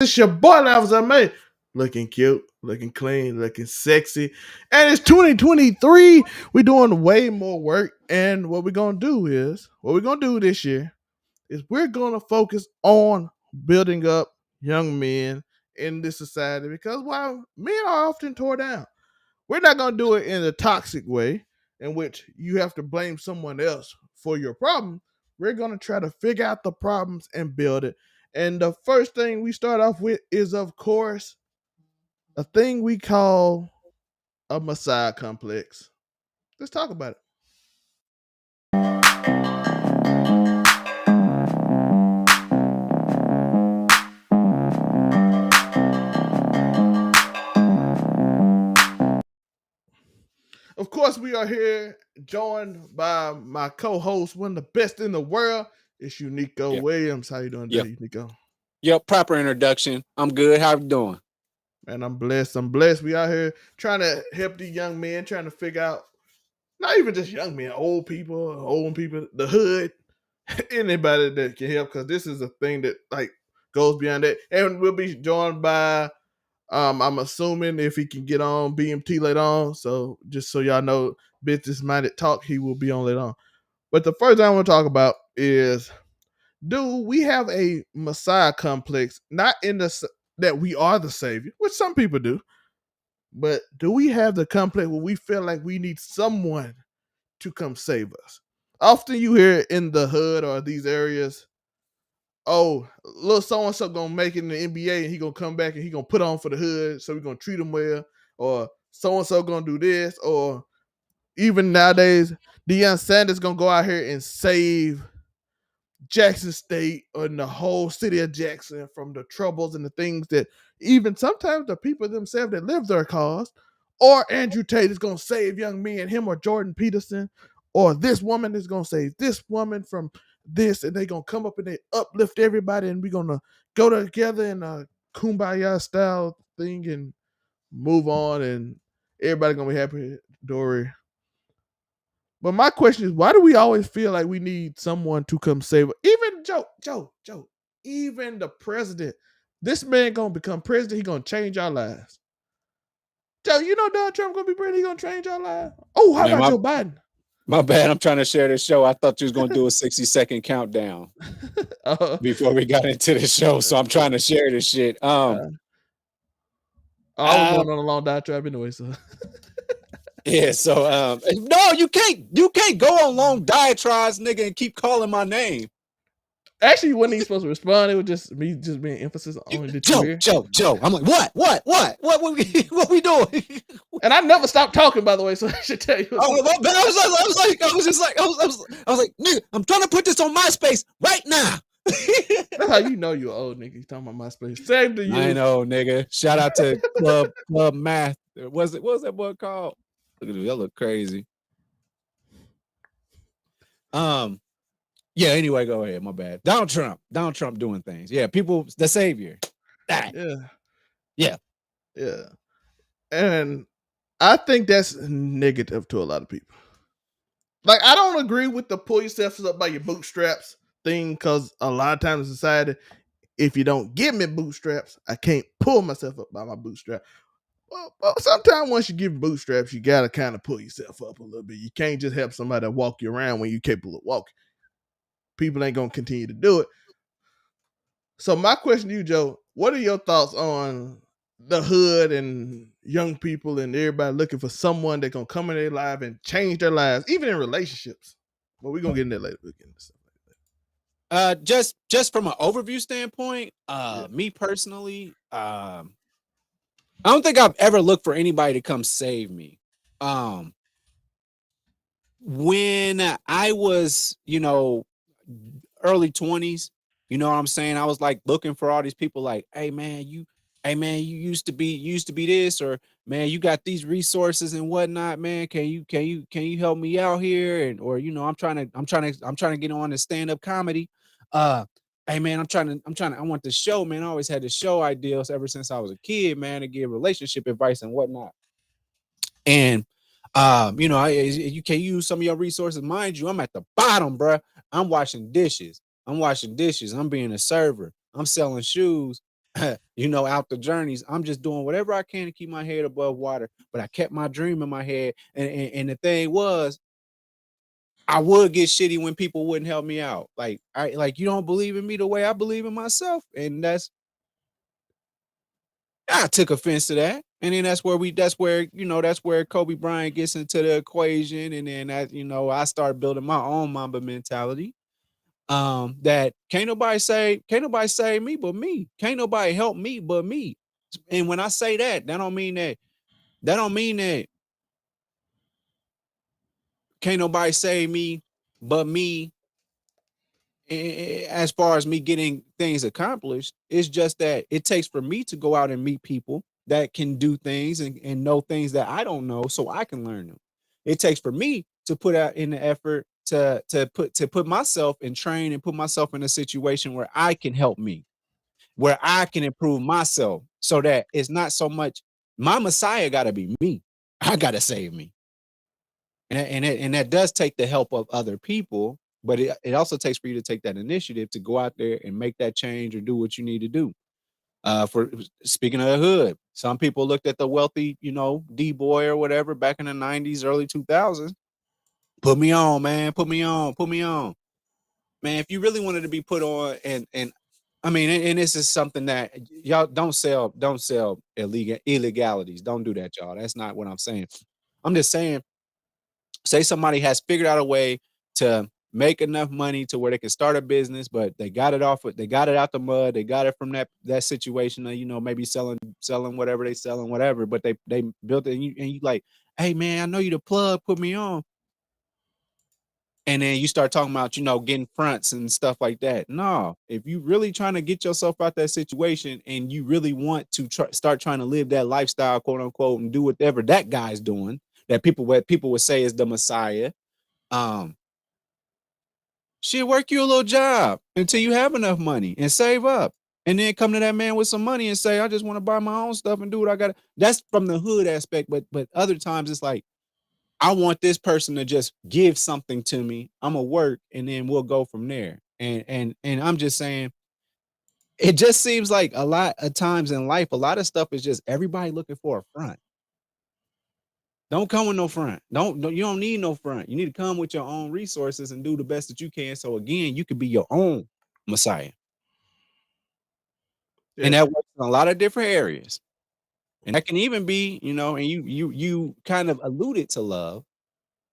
It's your boy Levels I made. Looking cute, looking clean, looking sexy. And it's 2023. We're doing way more work. And what we're gonna do this year is we're gonna focus on building up young men in this society because while men are often tore down, we're not gonna do it in a toxic way in which you have to blame someone else for your problem. We're gonna try to figure out the problems and build it. And the first thing we start off with is, of course, a thing we call a Messiah complex. Let's talk about it. Of course, we are here joined by my co-host, one of the best in the world. It's Unico Yeah. Williams. How you doing Yep. today, Unico? Yep. Proper introduction. I'm good. How you doing? Man, I'm blessed. I'm blessed. We out here trying to help these young men, trying to figure out, not even just young men, old people, the hood, anybody that can help, because this is a thing that like goes beyond that. And we'll be joined by, I'm assuming if he can get on BMT later on. So just so y'all know, business minded talk, he will be on later on. But the first thing I want to talk about is, do we have a Messiah complex? Not in the that we are the savior, which some people do, but do we have the complex where we feel like we need someone to come save us? Often you hear in the hood or these areas, oh, little so and so gonna make it in the NBA and he gonna come back and he gonna put on for the hood, so we're gonna treat him well, or so and so gonna do this, or even nowadays, Deion Sanders gonna go out here and save Jackson State or the whole city of Jackson from the troubles and the things that even sometimes the people themselves that live there caused. Or Andrew Tate is gonna save young men, him or Jordan Peterson, or this woman is gonna save this woman from this, and they gonna come up and they uplift everybody, and we're gonna go together in a kumbaya style thing and move on, and everybody gonna be happy. Dory. But my question is, why do we always feel like we need someone to come save us? Even Joe, even the president. This man gonna become president. He gonna change our lives. Joe, you know Donald Trump gonna be president. He gonna change our lives. Oh, how Man, about Joe Biden? my bad. I'm trying to share this show. I thought you was gonna do a 60-second countdown before we got into the show. So I'm trying to share this shit. I was going on a long diatribe anyway. So yeah. So no, you can't go on long diatribes, nigga, and keep calling my name. Actually, when he's supposed to respond, it was just me just being emphasis on Joe. I'm like, what we doing? And I never stopped talking, by the way, so I should tell you. I was like, nigga, I'm trying to put this on MySpace right now. That's how you know you're old, nigga. You talking about MySpace. Same to you. I know, nigga. Shout out to Club Math. What was that book called? Look at that look crazy. Yeah, anyway, go ahead. My bad. Donald Trump doing things. Yeah, people, the savior. Yeah. And I think that's negative to a lot of people. Like, I don't agree with the pull yourself up by your bootstraps thing, because a lot of times in society, if you don't give me bootstraps, I can't pull myself up by my bootstrap. Well, sometimes once you give bootstraps, you gotta kind of pull yourself up a little bit. You can't just help somebody walk you around when you're capable of walking. People ain't gonna continue to do it. So my question to you, Joe, what are your thoughts on the hood and young people and everybody looking for someone that gonna come in their life and change their lives, even in relationships? But we're gonna get into that later. We'll get into stuff. Just from an overview standpoint, me personally, I don't think I've ever looked for anybody to come save me. When I was, early 20s, you know what I'm saying? I was like looking for all these people like, hey man, you used to be this, or man, you got these resources and whatnot, man. Can you help me out here? And or I'm trying to get on the stand-up comedy. Hey man, I want the show, man. I always had the show ideals ever since I was a kid, man, to give relationship advice and whatnot. And you can use some of your resources. Mind you, I'm at the bottom, bro. I'm washing dishes. I'm being a server. I'm selling shoes. out the journeys. I'm just doing whatever I can to keep my head above water. But I kept my dream in my head. And the thing was, I would get shitty when people wouldn't help me out. Like you don't believe in me the way I believe in myself. And I took offense to that. And then that's where Kobe Bryant gets into the equation. And then I start building my own Mamba mentality. That can't nobody save me but me. Can't nobody help me but me. And when I say that don't mean that can't nobody save me but me as far as me getting things accomplished. It's just that it takes for me to go out and meet people that can do things and know things that I don't know so I can learn them. It takes for me to put out in the effort to put myself and train and put myself in a situation where I can help me, where I can improve myself so that it's not so much my Messiah got to be me. I got to save me. And that does take the help of other people, but it also takes for you to take that initiative to go out there and make that change or do what you need to do. For speaking of the hood, some people looked at the wealthy, D boy or whatever back in the 90s, early 2000s. Put me on, man. Put me on. Put me on, man. If you really wanted to be put on, and I mean, and this is something that y'all don't sell illegalities. Don't do that, y'all. That's not what I'm saying. I'm just saying, say somebody has figured out a way to make enough money to where they can start a business, but they got it out the mud, they got it from that situation of, maybe selling whatever they selling, whatever, but they built it, and you like, hey man, I know you the plug, put me on. And then you start talking about, getting fronts and stuff like that. No, if you really trying to get yourself out that situation and you really want to start trying to live that lifestyle, quote unquote, and do whatever that guy's doing, that people would say is the Messiah, shit, work you a little job until you have enough money and save up. And then come to that man with some money and say, I just want to buy my own stuff and do what I got. That's from the hood aspect. But other times it's like, I want this person to just give something to me. I'm gonna work and then we'll go from there. And I'm just saying, it just seems like a lot of times in life, a lot of stuff is just everybody looking for a front. Don't come with no front. You don't need no front. You need to come with your own resources and do the best that you can. So again, you could be your own Messiah. Yeah. And that works in a lot of different areas. And that can even be, and you kind of alluded to love.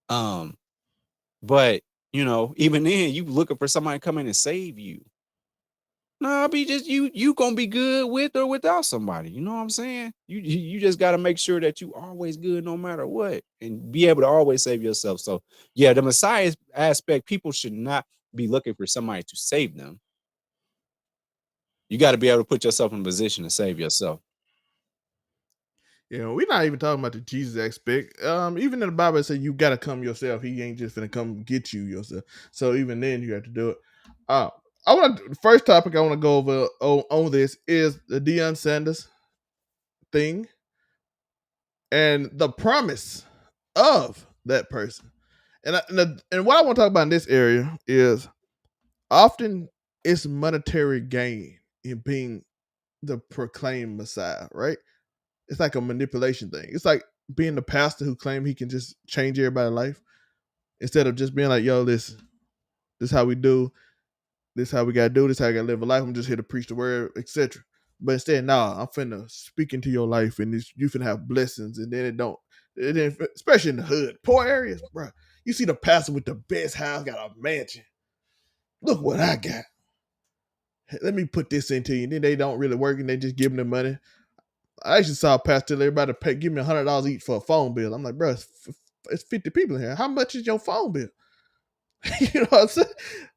But even then, you looking for somebody to come in and save you. No, be just you gonna be good with or without somebody. You know what I'm saying? You just gotta make sure that you always good no matter what and be able to always save yourself. So yeah, the Messiah aspect, people should not be looking for somebody to save them. You got to be able to put yourself in a position to save yourself. We're not even talking about the Jesus aspect. Even in the Bible, it says you gotta come yourself. He ain't just gonna come get you yourself. So even then, you have to do it. The first topic I want to go over on this is the Deion Sanders thing and the promise of that person. And what I want to talk about in this area is often it's monetary gain in being the proclaimed Messiah, right? It's like a manipulation thing. It's like being the pastor who claimed he can just change everybody's life instead of just being like, yo, this how we do, this how we gotta do, this how I gotta live a life. I'm just here to preach the word, etc. But instead, nah, I'm finna speak into your life and you finna have blessings, and then especially in the hood, poor areas, bro. You see the pastor with the best house, got a mansion. Look what I got. Let me put this into you. And then they don't really work and they just give them the money. I actually saw a pastor tell everybody to give me $100 each for a phone bill. I'm like, bro, it's 50 people in here. How much is your phone bill? You know what I'm saying?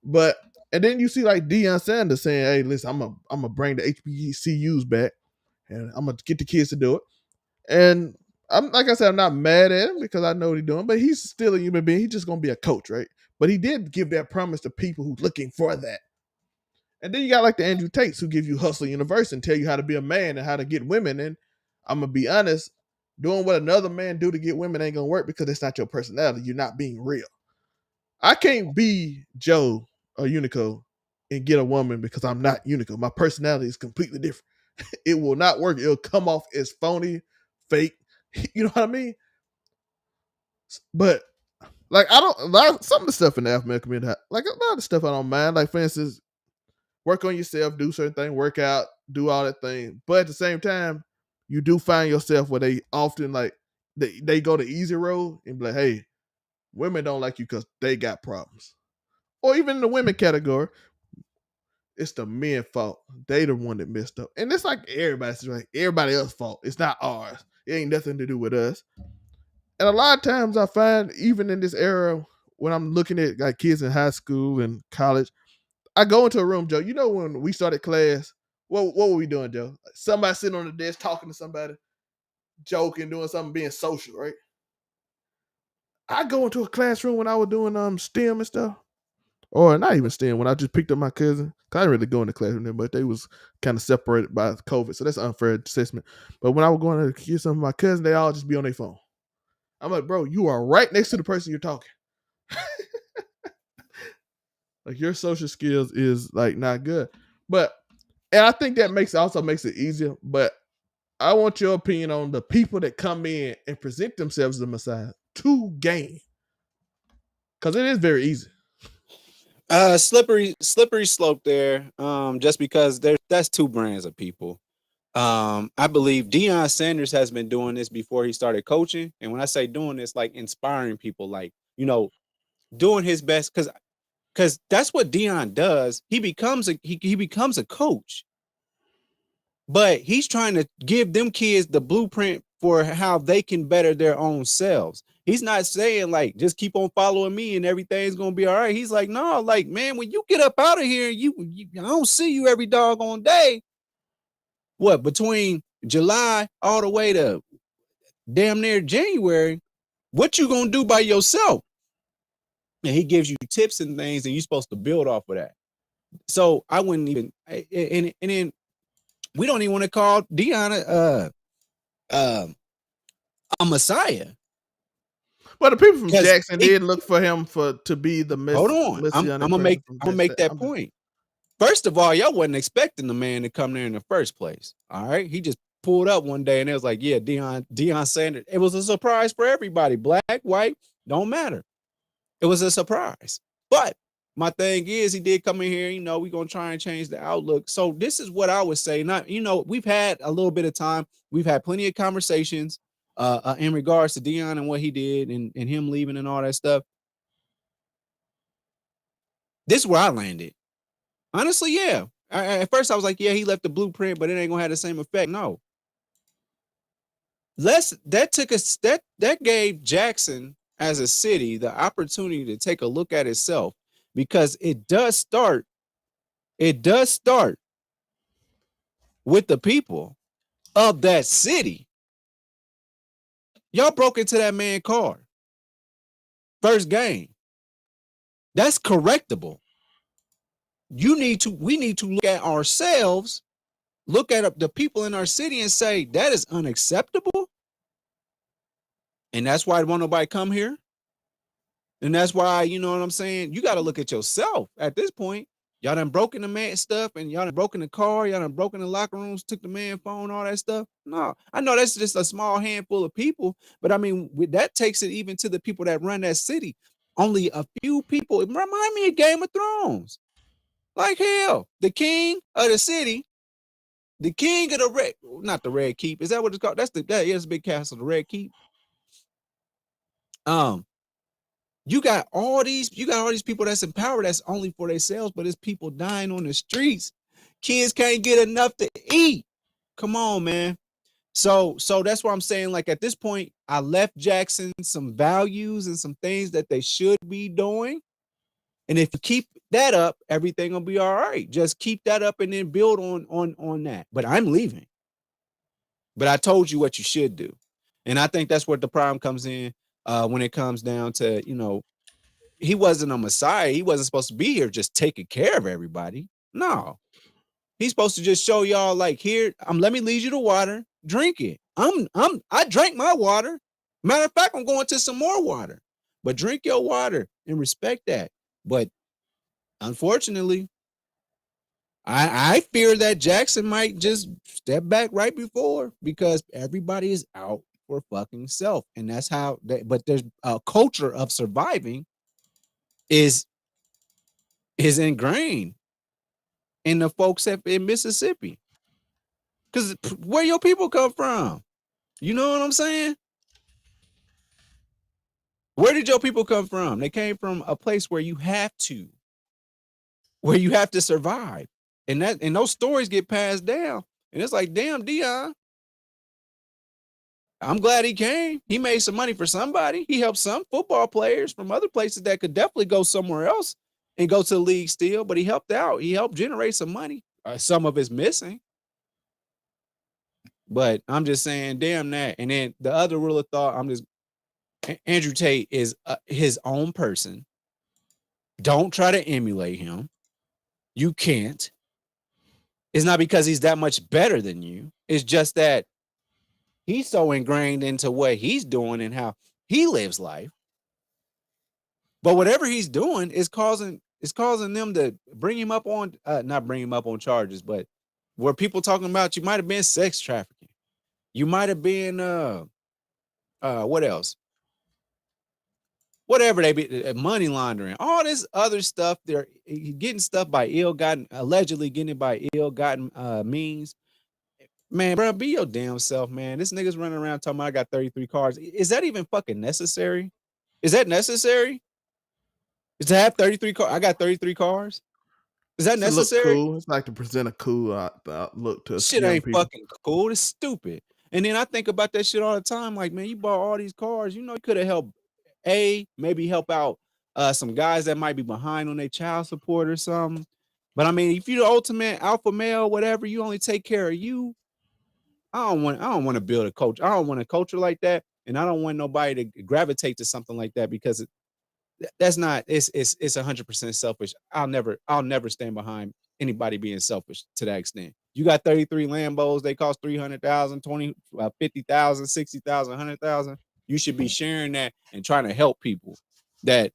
But and then you see like Deion Sanders saying, hey, listen, I'm gonna bring the HBCUs back and I'm gonna get the kids to do it. And I'm like I said, I'm not mad at him because I know what he's doing, but he's still a human being. He's just gonna be a coach, right? But he did give that promise to people who's looking for that. And then you got like the Andrew Tates who give you Hustle University and tell you how to be a man and how to get women. And I'm gonna be honest, doing what another man do to get women ain't gonna work because it's not your personality. You're not being real. I can't be Joe or Unico and get a woman because I'm not Unico. My personality is completely different. it will not work. It'll come off as phony, fake. You know what I mean? But like some of the stuff in the African community, like a lot of stuff I don't mind. Like for instance, work on yourself, do certain things, work out, do all that thing. But at the same time, you do find yourself where they often like they go the easy road and be like, hey, women don't like you because they got problems. Or even in the women category, it's the men fault. They the one that messed up. And it's like everybody else's fault. It's not ours. It ain't nothing to do with us. And a lot of times I find even in this era when I'm looking at like kids in high school and college, I go into a room, Joe. You know when we started class, what were we doing, Joe? Somebody sitting on the desk talking to somebody, joking, doing something, being social, right? I go into a classroom when I was doing STEM and stuff. Or not even STEM, when I just picked up my cousin. I didn't really go in the classroom there, but they was kind of separated by COVID. So that's an unfair assessment. But when I was going to get some of my cousins, they all just be on their phone. I'm like, bro, you are right next to the person you're talking. Like your social skills is like not good. But and I think that makes it easier. But I want your opinion on the people that come in and present themselves as the Messiah to gain. Because it is very easy. Slippery slope there. Just because that's two brands of people. I believe Deion Sanders has been doing this before he started coaching. And when I say doing this, like inspiring people, like, doing his best, because that's what Deion does. He becomes a coach, but he's trying to give them kids the blueprint for how they can better their own selves. He's not saying like, just keep on following me and everything's going to be all right. He's like, no, like, man, when you get up out of here, I don't see you every doggone day. What, between July all the way to damn near January, what you going to do by yourself? And he gives you tips and things, and you're supposed to build off of that. So I wouldn't even, and then we don't even want to call Deion a Messiah. Well, the people from Jackson did look for him to be the Messiah. Hold on, I'm gonna make that point. First of all, y'all wasn't expecting the man to come there in the first place. All right, he just pulled up one day and it was like, yeah, Deion Sanders. It was a surprise for everybody, black, white, don't matter. It was a surprise. But my thing is, he did come in here, we're going to try and change the outlook. So this is what I would say. Not, we've had a little bit of time. We've had plenty of conversations in regards to Deion and what he did and him leaving and all that stuff. This is where I landed. Honestly, yeah. At first I was like, yeah, he left the blueprint, but it ain't going to have the same effect. No. That gave Jackson as a city the opportunity to take a look at itself, because it does start with the people of that city. Y'all broke into that man's car first game. That's correctable. We need to look at ourselves, look at the people in our city and say, that is unacceptable. And that's why won't nobody come here. And that's why, you know what I'm saying? You got to look at yourself at this point. Y'all done broken the man stuff, and y'all done broken the car. Y'all done broken the locker rooms, took the man phone, all that stuff. No, I know that's just a small handful of people, but I mean, that takes it even to the people that run that city. Only a few people. It remind me of Game of Thrones. Like hell, the king of the city, the king of the not the Red Keep. Is that what it's called? That's the big castle, the Red Keep. You got all these people that's in power that's only for themselves, but it's people dying on the streets. Kids can't get enough to eat. Come on, man. So that's why I'm saying, like, at this point, I left Jackson some values and some things that they should be doing. And if you keep that up, everything will be all right. Just keep that up and then build on that. But I'm leaving. But I told you what you should do. And I think that's where the problem comes in when it comes down to, he wasn't a Messiah. He wasn't supposed to be here just taking care of everybody. No. He's supposed to just show y'all, like, here, let me lead you to water, drink it. I drank my water. Matter of fact, I'm going to some more water. But drink your water and respect that. But unfortunately, I fear that Jackson might just step back right before because everybody is out for fucking self, and that's how. But there's a culture of surviving is ingrained in the folks in Mississippi. Because where your people come from? You know what I'm saying? Where did your people come from? They came from a place where you have to survive. And those stories get passed down. And it's like, damn, Deion, I'm glad he came. He made some money for somebody. He helped some football players from other places that could definitely go somewhere else and go to the league still, but he helped out. He helped generate some money. Some of it's missing. But I'm just saying, damn that. And then the other rule of thought, Andrew Tate is his own person. Don't try to emulate him. You can't. It's not because he's that much better than you. It's just that he's so ingrained into what he's doing and how he lives life. But whatever he's doing is causing them to bring him up on not bring him up on charges, but where people talking about you might have been sex trafficking. You might have been what else? Whatever they be, money laundering, all this other stuff. They're getting stuff by allegedly getting it by ill-gotten means. Man, bro, be your damn self, man. This nigga's running around talking about I got 33 cars. Is that even fucking necessary? Is that necessary? Is to have 33 cars? I got 33 cars. Is that necessary? Look cool. It's like to present a cool look to shit young ain't people. fucking cool. It's stupid. And then I think about that shit all the time. Like, man, you bought all these cars. You know, you could have helped maybe help out some guys that might be behind on their child support or something. But I mean, if you're the ultimate alpha male, whatever, you only take care of you. I don't want to build a culture. I don't want a culture like that, and I don't want nobody to gravitate to something like that because that's not. It's 100% selfish. I'll never stand behind anybody being selfish to that extent. You got 33 Lambos. They cost 300,000, 20, 50,000, 60,000, 100,000. You should be sharing that and trying to help people that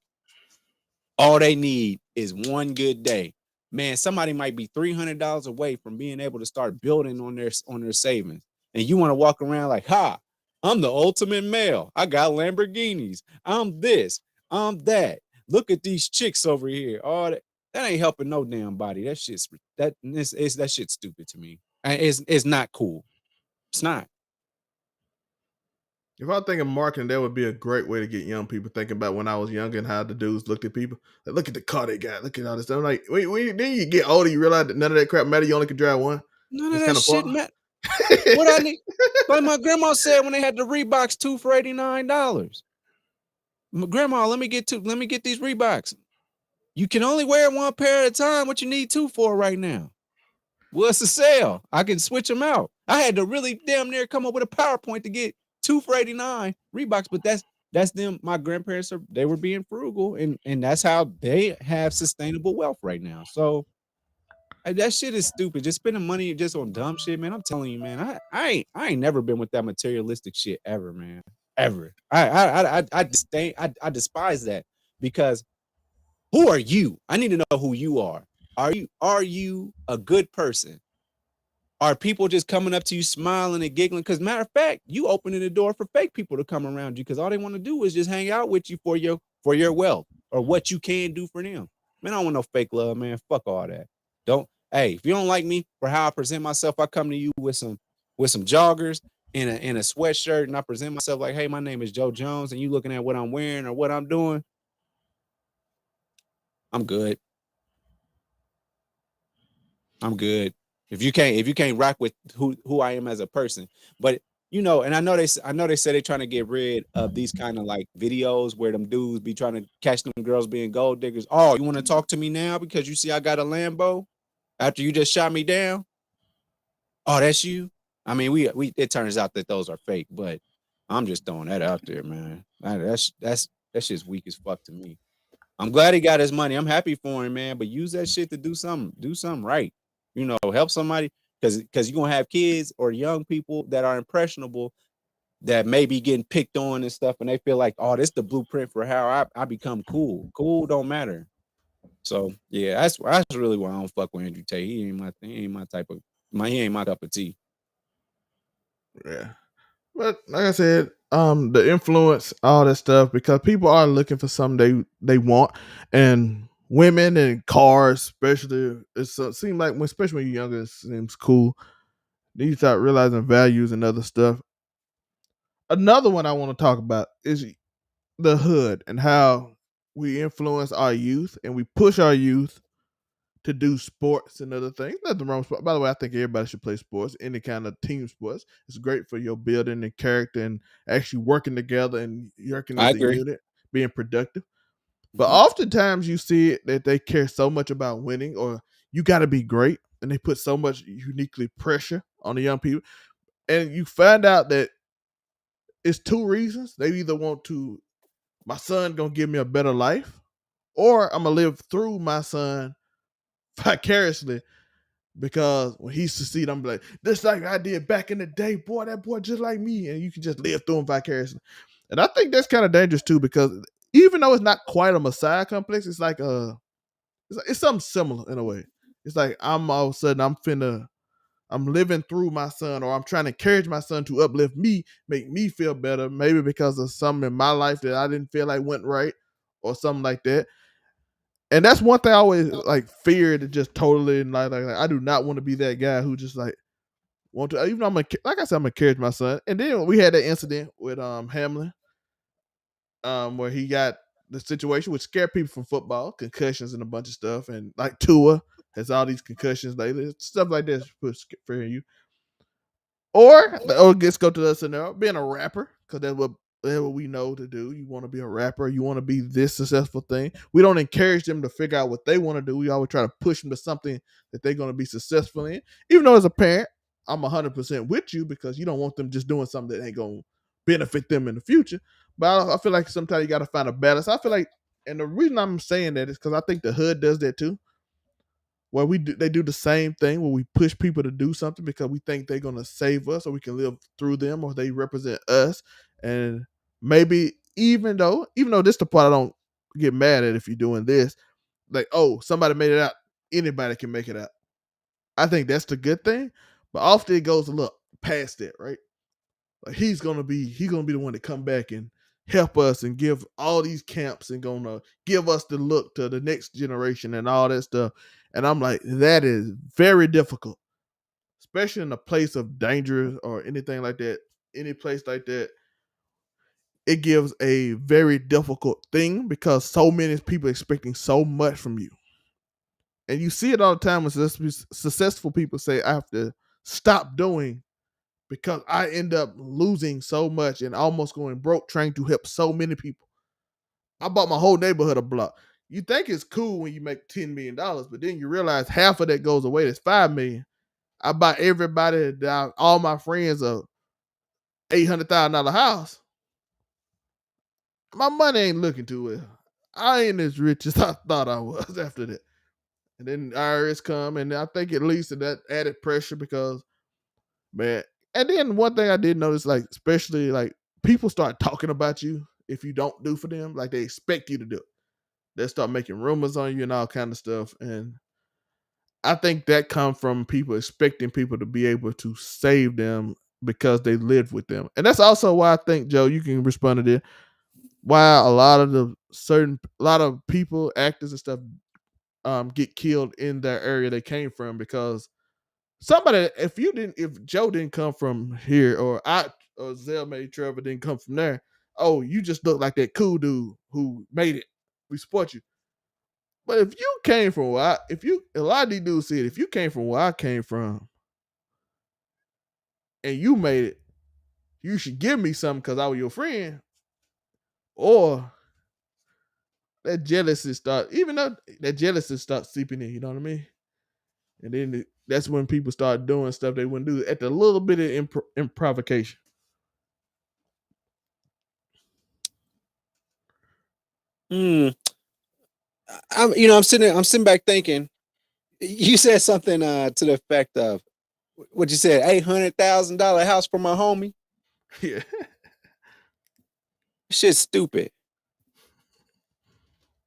all they need is one good day. Man, somebody might be $300 away from being able to start building on their savings. And you want to walk around like, ha, I'm the ultimate male. I got Lamborghinis. I'm this, I'm that. Look at these chicks over here. All that ain't helping no damn body. That shit's stupid to me. It's not cool. It's not. If I think of marketing, that would be a great way to get young people thinking about when I was young and how the dudes looked at people. Like, look at the car they got. Look at all this stuff. I'm like, then you get older, you realize that none of that crap matter. You only can drive one. None of that shit matter. What I need, like my grandma said when they had the Reeboks 2 for $89. Grandma, let me get these Reeboks. You can only wear one pair at a time. What you need 2 for right now? Well, it's a sale. I can switch them out. I had to really damn near come up with a PowerPoint to get 2 for 89 Reeboks, but that's them. My grandparents they were being frugal, and that's how they have sustainable wealth right now. So that shit is stupid. Just spending money just on dumb shit, man. I'm telling you, man. I ain't never been with that materialistic shit ever, man. Ever. I despise that because who are you? I need to know who you are. Are you a good person? Are people just coming up to you smiling and giggling? Because matter of fact, you opening the door for fake people to come around you because all they want to do is just hang out with you for your wealth or what you can do for them. Man, I don't want no fake love, man. Fuck all that. Hey, if you don't like me for how I present myself, I come to you with some joggers and a sweatshirt, and I present myself like, hey, my name is Joe Jones, and you looking at what I'm wearing or what I'm doing, I'm good. I'm good. If you can't rock with who I am as a person, but you know, and I know they say they're trying to get rid of these kind of like videos where them dudes be trying to catch them girls being gold diggers. Oh, you want to talk to me now because you see I got a Lambo after you just shot me down? Oh, that's you. I mean, we it turns out that those are fake, but I'm just throwing that out there, man. That's shit's weak as fuck to me. I'm glad he got his money. I'm happy for him, man. But use that shit to do something right. You know, help somebody because you're gonna have kids or young people that are impressionable that may be getting picked on and stuff, and they feel like, oh, this is the blueprint for how I become cool. Cool don't matter. So yeah, that's really why I don't fuck with Andrew Tate. He ain't my type of he ain't my cup of tea. Yeah. But like I said, the influence, all that stuff, because people are looking for something they want, and women and cars, especially, it seems like especially when you're younger, it seems cool. Then you start realizing values and other stuff. Another one I want to talk about is the hood and how we influence our youth and we push our youth to do sports and other things. Nothing wrong with sports. By the way, I think everybody should play sports, any kind of team sports. It's great for your building and character and actually working together and working I as a agree. unit, being productive. But Mhm. oftentimes you see it that they care so much about winning or you got to be great, and they put so much uniquely pressure on the young people. And you find out that it's two reasons. They either want to, my son gonna give me a better life, or I'm gonna live through my son vicariously, because when he succeed, I'm like, this like I did back in the day, boy, that boy just like me, and you can just live through him vicariously. And I think that's kind of dangerous too, because even though it's not quite a Messiah complex, it's like it's something similar in a way. It's like I'm all of a sudden I'm living through my son, or I'm trying to encourage my son to uplift me, make me feel better, maybe because of something in my life that I didn't feel like went right, or something like that. And that's one thing I always like feared to just totally, and like I do not want to be that guy who just like want to, even though like I said, I'm gonna encourage my son. And then we had that incident with Hamlin, where he got the situation which scared people from football, concussions and a bunch of stuff, and like Tua has all these concussions lately, stuff like this put fear in you. Or let's go to the scenario, being a rapper, because that's what we know to do. You want to be a rapper, you want to be this successful thing. We don't encourage them to figure out what they want to do. We always try to push them to something that they're going to be successful in. Even though as a parent, I'm 100% with you, because you don't want them just doing something that ain't going to benefit them in the future. But I feel like sometimes you got to find a balance. I feel like, and the reason I'm saying that is because I think the hood does that too, where they do the same thing, where we push people to do something because we think they're gonna save us or we can live through them or they represent us. And maybe even though this the part I don't get mad at, if you're doing this, like, oh, somebody made it out, anybody can make it out. I think that's the good thing. But often it goes a little past that, right? Like he's gonna be the one to come back and help us and give all these camps and gonna give us the look to the next generation and all that stuff. And I'm like, that is very difficult, especially in a place of danger or anything like that. Any place like that, it gives a very difficult thing because so many people expecting so much from you. And you see it all the time when successful people say, I have to stop doing because I end up losing so much and almost going broke trying to help so many people. I bought my whole neighborhood a block. You think it's cool when you make $10 million, but then you realize half of that goes away. That's $5 million. I buy everybody, all my friends, a $800,000 house. My money ain't looking too well. I ain't as rich as I thought I was after that. And then the IRS come, and I think it leads to that added pressure because, man. And then one thing I did notice, like especially like people start talking about you if you don't do for them, like they expect you to do it. They start making rumors on you and all kind of stuff. And I think that comes from people expecting people to be able to save them because they lived with them. And that's also why I think, Joe, you can respond to this. Why a lot of people, actors and stuff, get killed in their area they came from, because somebody, if Joe didn't come from here, or Zell made Trevor didn't come from there, oh, you just look like that cool dude who made it. We support you. But if you came from a lot of these dudes said, if you came from where I came from and you made it, you should give me something because I was your friend. Or that jealousy even though that jealousy start seeping in, you know what I mean? And then that's when people start doing stuff they wouldn't do at the little bit of improvisation. Hmm. I'm sitting back thinking. You said something to the effect of what you said, $800,000 house for my homie. Yeah. Shit's stupid.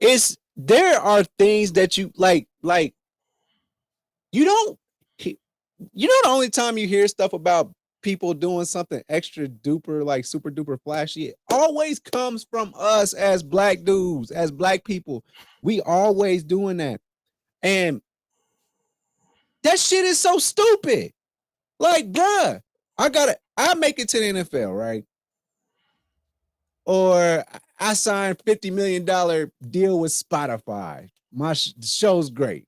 It's there are things that you like you don't, you know, the only time you hear stuff about people doing something extra duper, like super duper flashy, it always comes from us as black dudes, as black people. We always doing that. And that shit is so stupid. Like, bruh, I make it to the NFL, right? Or I signed $50 million deal with Spotify. My show's great.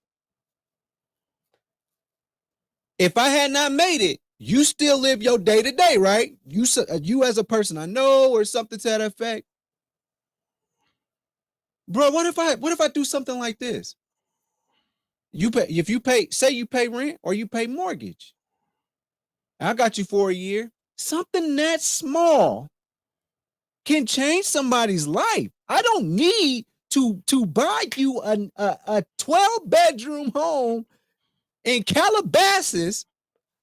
If I had not made it, you still live your day to day, right? You as a person I know, or something to that effect. Bro, what if I do something like this? Say you pay rent or you pay mortgage. I got you for a year. Something that small can change somebody's life. I don't need to buy you a 12-bedroom home in Calabasas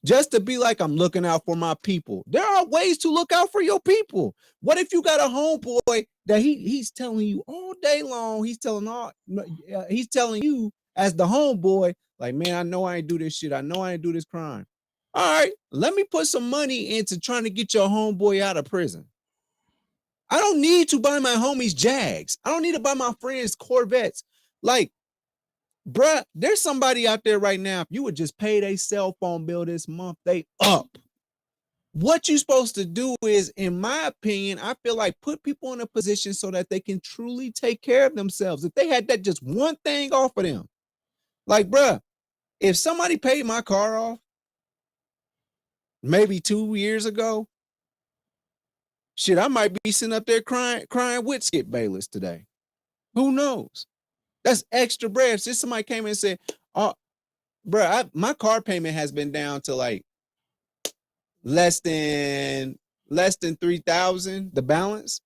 just to be like, I'm looking out for my people. There are ways to look out for your people. What if you got a homeboy that he's telling you all day long, he's telling you as the homeboy, like, man, I know I ain't do this shit. I know I ain't do this crime. All right, let me put some money into trying to get your homeboy out of prison. I don't need to buy my homies Jags. I don't need to buy my friends Corvettes. Like, bruh, there's somebody out there right now. If you would just pay their cell phone bill this month, they up. What you're supposed to do is, in my opinion, I feel like put people in a position so that they can truly take care of themselves. If they had that just one thing off of them, like, bruh, if somebody paid my car off maybe 2 years ago, shit, I might be sitting up there crying with Skip Bayless today. Who knows? That's extra bread. Just somebody came in and said, "Oh, bro, my car payment has been down to like less than 3,000, the balance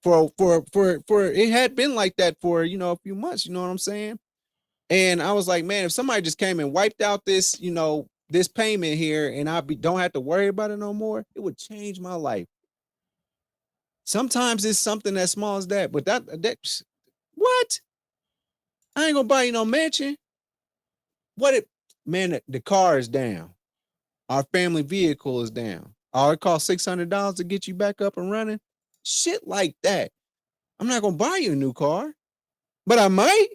for it had been like that for, you know, a few months, you know what I'm saying?" And I was like, man, if somebody just came and wiped out this, you know, this payment here, and don't have to worry about it no more, it would change my life. Sometimes it's something as small as that, but that what? I ain't gonna buy you no mansion. What if, man, the car is down. Our family vehicle is down. Oh, it costs $600 to get you back up and running. Shit like that. I'm not gonna buy you a new car, but I might.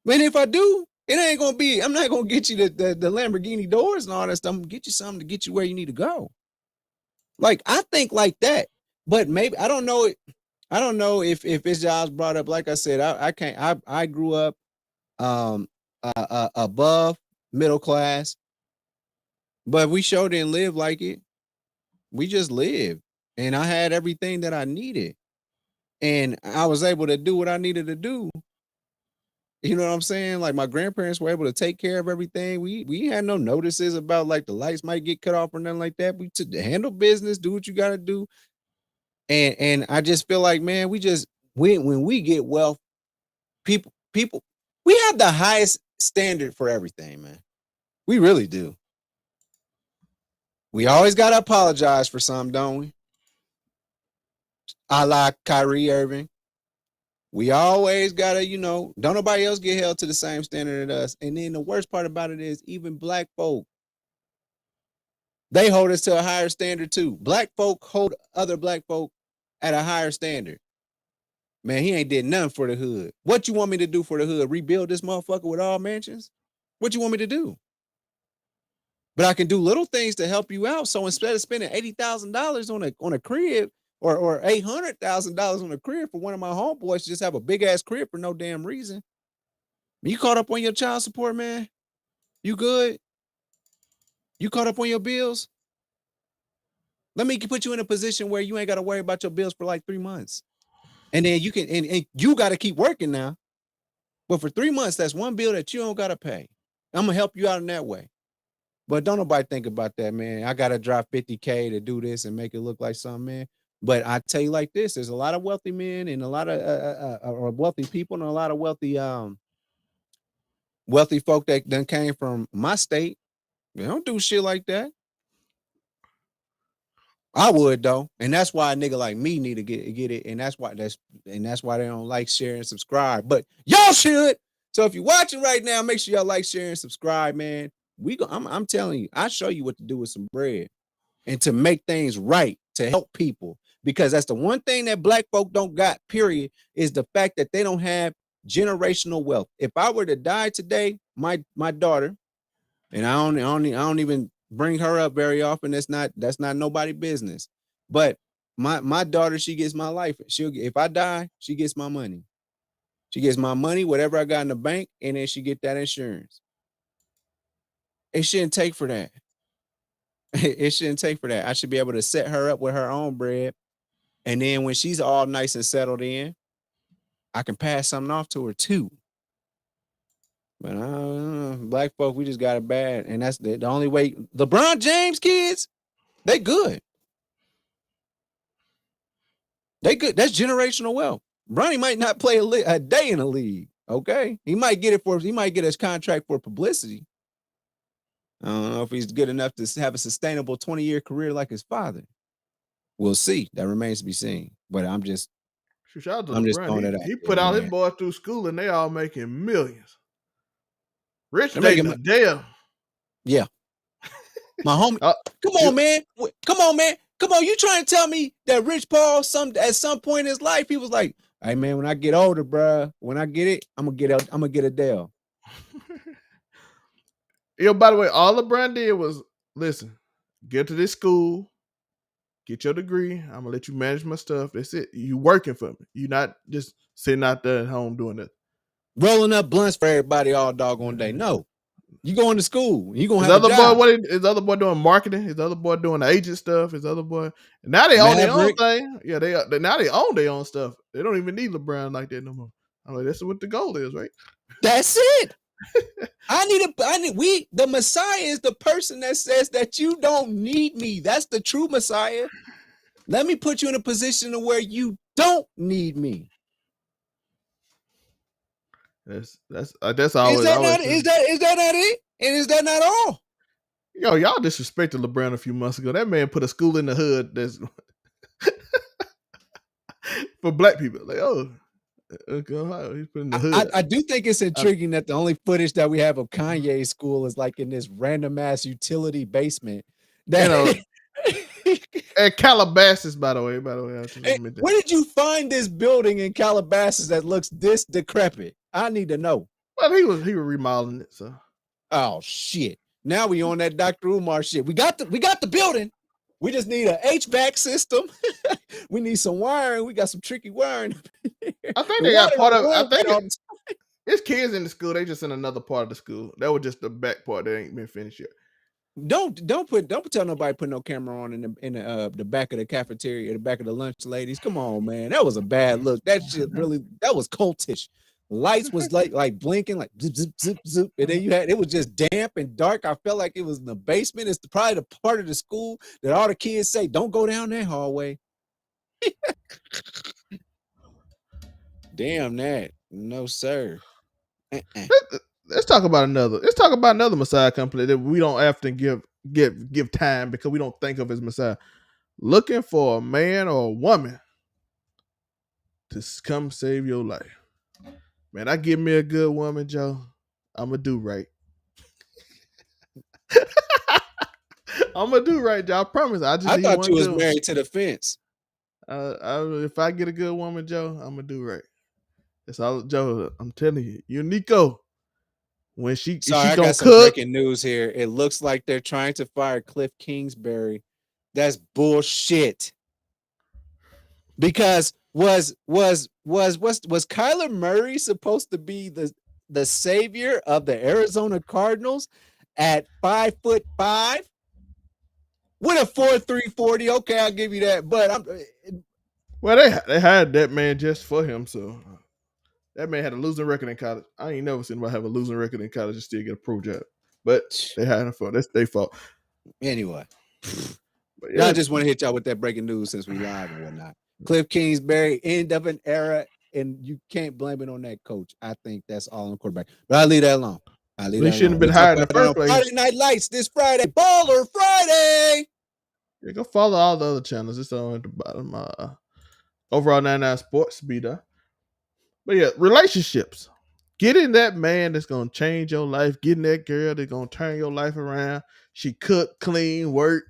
And if I do, it ain't gonna be. I'm not gonna get you the Lamborghini doors and all that stuff. I'm gonna get you something to get you where you need to go. Like, I think like that, but maybe I don't know. I don't know if it's jobs brought up. Like I said, I can't. I grew up above middle class, but we sure didn't live like it. We just lived, and I had everything that I needed, and I was able to do what I needed to do. You know what I'm saying? Like, my grandparents were able to take care of everything. We had no notices about like the lights might get cut off or nothing like that. We took to handle business, do what you got to do, and I just feel like, man, when we get wealth, people we have the highest standard for everything, man. We really do. We always gotta apologize for something, don't we? A la Kyrie Irving. We always gotta, you know, don't nobody else get held to the same standard as us. And then the worst part about it is, even black folk, they hold us to a higher standard too. Black folk hold other black folk at a higher standard. Man, he ain't did nothing for the hood. What you want me to do for the hood? Rebuild this motherfucker with all mansions? What you want me to do? But I can do little things to help you out. So instead of spending $80,000 on a crib, or $800,000 on a crib for one of my homeboys to just have a big ass crib for no damn reason. You caught up on your child support, man? You good? You caught up on your bills? Let me put you in a position where you ain't got to worry about your bills for like 3 months. And then you can, and you got to keep working now. But for 3 months, that's one bill that you don't got to pay. I'm going to help you out in that way. But don't nobody think about that, man. I got to drop 50K to do this and make it look like something, man. But I tell you like this, there's a lot of wealthy men and a lot of wealthy people and a lot of wealthy folk that done came from my state. They don't do shit like that. I would though, and that's why a nigga like me need to get it, and that's why they don't like, share, and subscribe. But y'all should. So if you're watching right now, make sure y'all like, share, and subscribe, man. I'm telling you, I show you what to do with some bread and to make things right to help people, because that's the one thing that black folk don't got. Period, is the fact that they don't have generational wealth. If I were to die today, my daughter, and I don't even bring her up very often. That's not nobody's business. But my daughter, she gets my life. If I die, she gets my money. She gets my money, whatever I got in the bank, and then she get that insurance. It shouldn't take for that. It shouldn't take for that. I should be able to set her up with her own bread, and then when she's all nice and settled in, I can pass something off to her too. But black folk, we just got it bad, and that's the only way. LeBron James kids, they good. They good. That's generational wealth. Bronny might not play a day in the league. Okay, he might get his contract for publicity. I don't know if he's good enough to have a sustainable 20-year career like his father. We'll see. That remains to be seen. But I'm just throwing it out. He put out his boys through school, and they all making millions. Rich dating Adele. Yeah. My homie. Come on, man. Come on. You trying to tell me that Rich Paul at some point in his life, he was like, hey man, when I get older, bro, when I get it, I'm gonna get Adele. Yo, by the way, all LeBron did was listen, get to this school, get your degree. I'm gonna let you manage my stuff. That's it. You working for me. You not just sitting out there at home doing that. Rolling up blunts for everybody all doggone day. No. You going to school. You gonna have a job. His other boy doing marketing. His other boy doing the agent stuff. His other boy. Now they own their own thing. Yeah, they now they own their own stuff. They don't even need LeBron like that no more. I'm like, that's what the goal is, right? That's it. The Messiah is the person that says that you don't need me. That's the true Messiah. Let me put you in a position to where you don't need me. That's all. Is that not it? And is that not all? Yo, y'all disrespected LeBron a few months ago. That man put a school in the hood that's for black people. Like, he's put in the hood. I do think it's intriguing that the only footage that we have of Kanye's school is like in this random ass utility basement. At Calabasas, by the way. Where did you find this building in Calabasas that looks this decrepit? I need to know. Well, he was remodeling it, so. Oh shit! Now we on that Dr. Umar shit. We got the building. We just need an HVAC system. We need some wiring. We got some tricky wiring. I think they got part of. I think it's kids in the school. They just in another part of the school. That was just the back part that ain't been finished yet. Don't tell nobody put no camera on in the back of the cafeteria, the back of the lunch ladies. Come on, man, that was a bad look. That shit that was cultish. Lights was like blinking, like zip zip zip zip, and then it was just damp and dark. I felt like it was in the basement. It's probably the part of the school that all the kids say, "Don't go down that hallway." Damn that, no sir. Let's talk about another Messiah company that we don't often give time because we don't think of as Messiah. Looking for a man or a woman to come save your life. Man, I give me a good woman, Joe. I'ma do right. I'ma do right, Joe. I promise. I thought you was married to the fence. If I get a good woman, Joe, I'ma do right. That's all, Joe. I'm telling you, Unico. When she got some breaking news here. It looks like they're trying to fire Cliff Kingsbury. That's bullshit. Because was Kyler Murray supposed to be the savior of the Arizona Cardinals at 5'5" with a 4.3 40? Okay, I'll give you that. But they hired that man just for him, so. That man had a losing record in college. I ain't never seen anybody have a losing record in college and still get a pro job. But they had him for. That's their fault. Anyway. But yeah, I just want to hit y'all with that breaking news since we live and whatnot. Cliff Kingsbury, end of an era, and you can't blame it on that coach. I think that's all on the quarterback. But I'll leave that alone. He shouldn't have been hired in the first place. Friday Night Lights this Friday. Baller Friday. Yeah, go follow all the other channels. It's on at the bottom. Overall 99 Sports be there. But yeah, relationships. Getting that man that's gonna change your life, getting that girl that's gonna turn your life around. She cook, clean, work.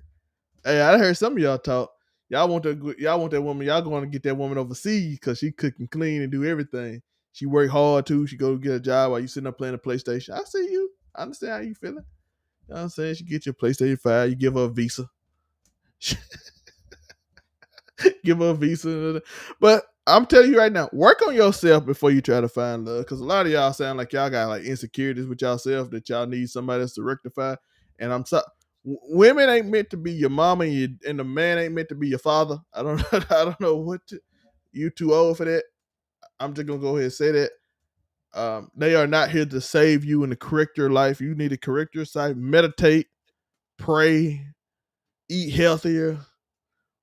Hey, I heard some of y'all talk. Y'all want that woman. Y'all going to get that woman overseas because she cook and clean and do everything. She work hard too. She go get a job while you sitting up playing the PlayStation. I see you. I understand how you feeling. You know what I'm saying? She get your PlayStation 5. You give her a Visa. Give her a Visa. But I'm telling you right now, work on yourself before you try to find love. Because a lot of y'all sound like y'all got like insecurities with yourself that y'all need somebody else to rectify. And I'm sorry, women ain't meant to be your mama, and the man ain't meant to be your father. I don't I don't know you too old for that. I'm just gonna go ahead and say that. They are not here to save you and to correct your life. You need to correct your life, meditate, pray, eat healthier.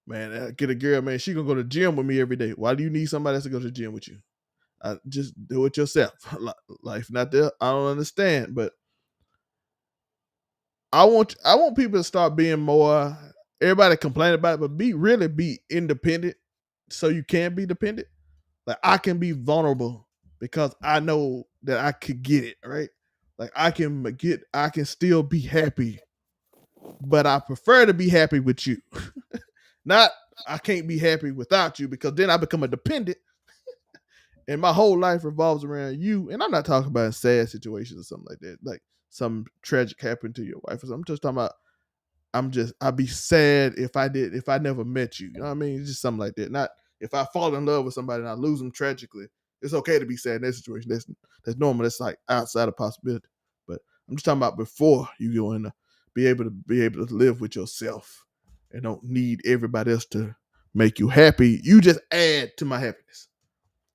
Man, get a girl, man. She gonna go to the gym with me every day. Why do you need somebody else to go to the gym with you? Just do it yourself. Life not there. I don't understand, but I want people to start being more. Everybody complain about it, but be independent, so you can be dependent. Like I can be vulnerable because I know that I could get it right. Like I can still be happy, but I prefer to be happy with you. Not I can't be happy without you because then I become a dependent and my whole life revolves around you. And I'm not talking about sad situations or something like that, like some tragic happened to your wife or something. I'm just talking about I'd be sad if I never met you. You know what I mean? It's just something like that. Not if I fall in love with somebody and I lose them tragically. It's okay to be sad in that situation. That's normal. That's like outside of possibility. But I'm just talking about before you go in to be able to live with yourself and don't need everybody else to make you happy. You just add to my happiness.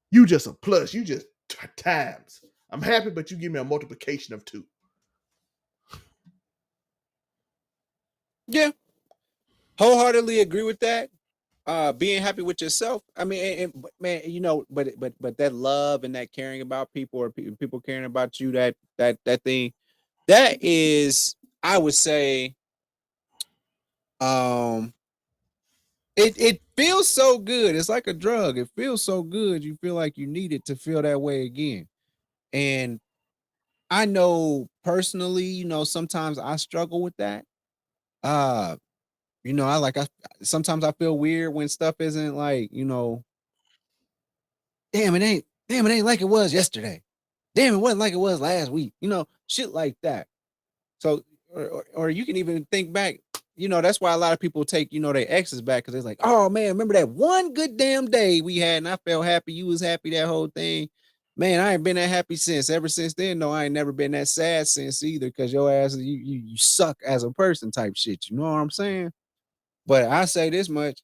You just a plus. You just times. I'm happy, but you give me a multiplication of 2. Yeah, wholeheartedly agree with that. Being happy with yourself. I mean, man, but that love and that caring about people or people caring about you, that thing, that is, I would say, um, it feels so good. It's like a drug. It feels so good. You feel like you need it to feel that way again. And I know personally, sometimes I struggle with that. Uh, I sometimes I feel weird when stuff isn't like, damn, it ain't like it was yesterday. Damn, it wasn't like it was last week. Shit like that. So, or you can even think back, that's why a lot of people take, their exes back because they're like, oh man, remember that one good damn day we had and I felt happy. You was happy that whole thing. Man, I ain't been that happy since. Ever since then, no, I ain't never been that sad since either because your ass, you suck as a person type shit. You know what I'm saying? But I say this much.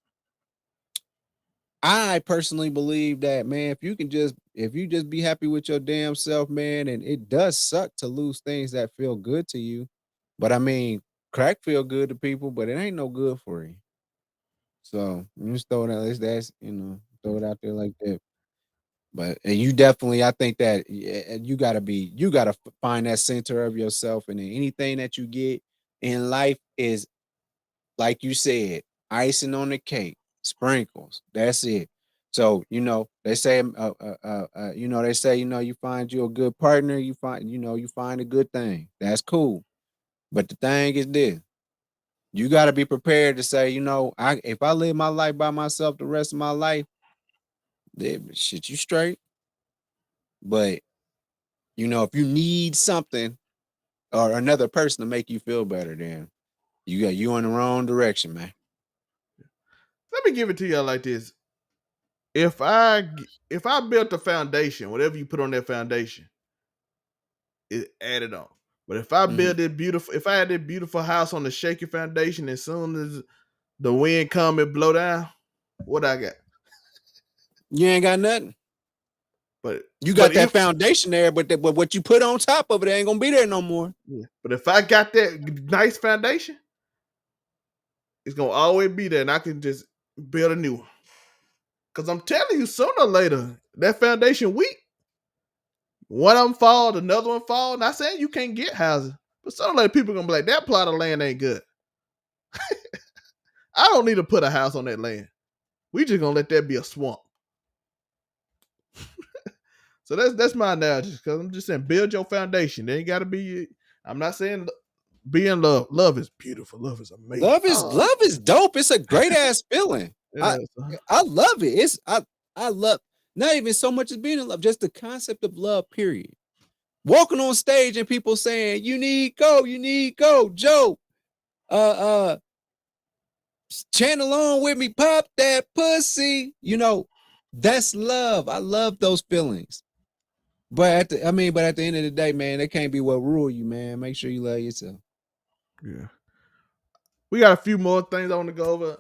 I personally believe that, man, if you just be happy with your damn self, man, and it does suck to lose things that feel good to you. But I mean, crack feel good to people, but it ain't no good for you. So you just throw it out, that's throw it out there like that. But and you definitely, I think that you gotta find that center of yourself, and then anything that you get in life is like you said, icing on the cake, sprinkles. That's it. So they say, they say, you find you a good partner, you find a good thing. That's cool. But the thing is this: you got to be prepared to say, if I live my life by myself the rest of my life, then shit, you straight. But if you need something or another person to make you feel better, then you in the wrong direction, man. Let me give it to y'all like this. If I built a foundation, whatever you put on that foundation, it added on. But if I Mhm. build it beautiful, if I had that beautiful house on the shaky foundation, as soon as the wind come and blow down, what I got? You ain't got nothing. But You but got that if foundation there, but what you put on top of it ain't gonna be there no more. but if I got that nice foundation, it's gonna always be there, and I can just build a new one. Cause I'm telling you, sooner or later, that foundation weak. One of them fall, another one fall. Not saying you can't get houses, but sooner or later, people gonna be like, that plot of land ain't good. I don't need to put a house on that land. We just gonna let that be a swamp. So that's my analogy. Because I'm just saying, build your foundation. They ain't gotta be. I'm not saying be in love. Love is beautiful. Love is amazing. Love is dope. It's a great ass feeling. Yeah, I love it. I love not even so much as being in love, just the concept of love, period. Walking on stage and people saying, you need go, Joe. Chant along with me, pop that pussy. You know, that's love. I love those feelings. But at the end of the day, man, that can't be what rule you, man. Make sure you love yourself. Yeah. We got a few more things I want to go over.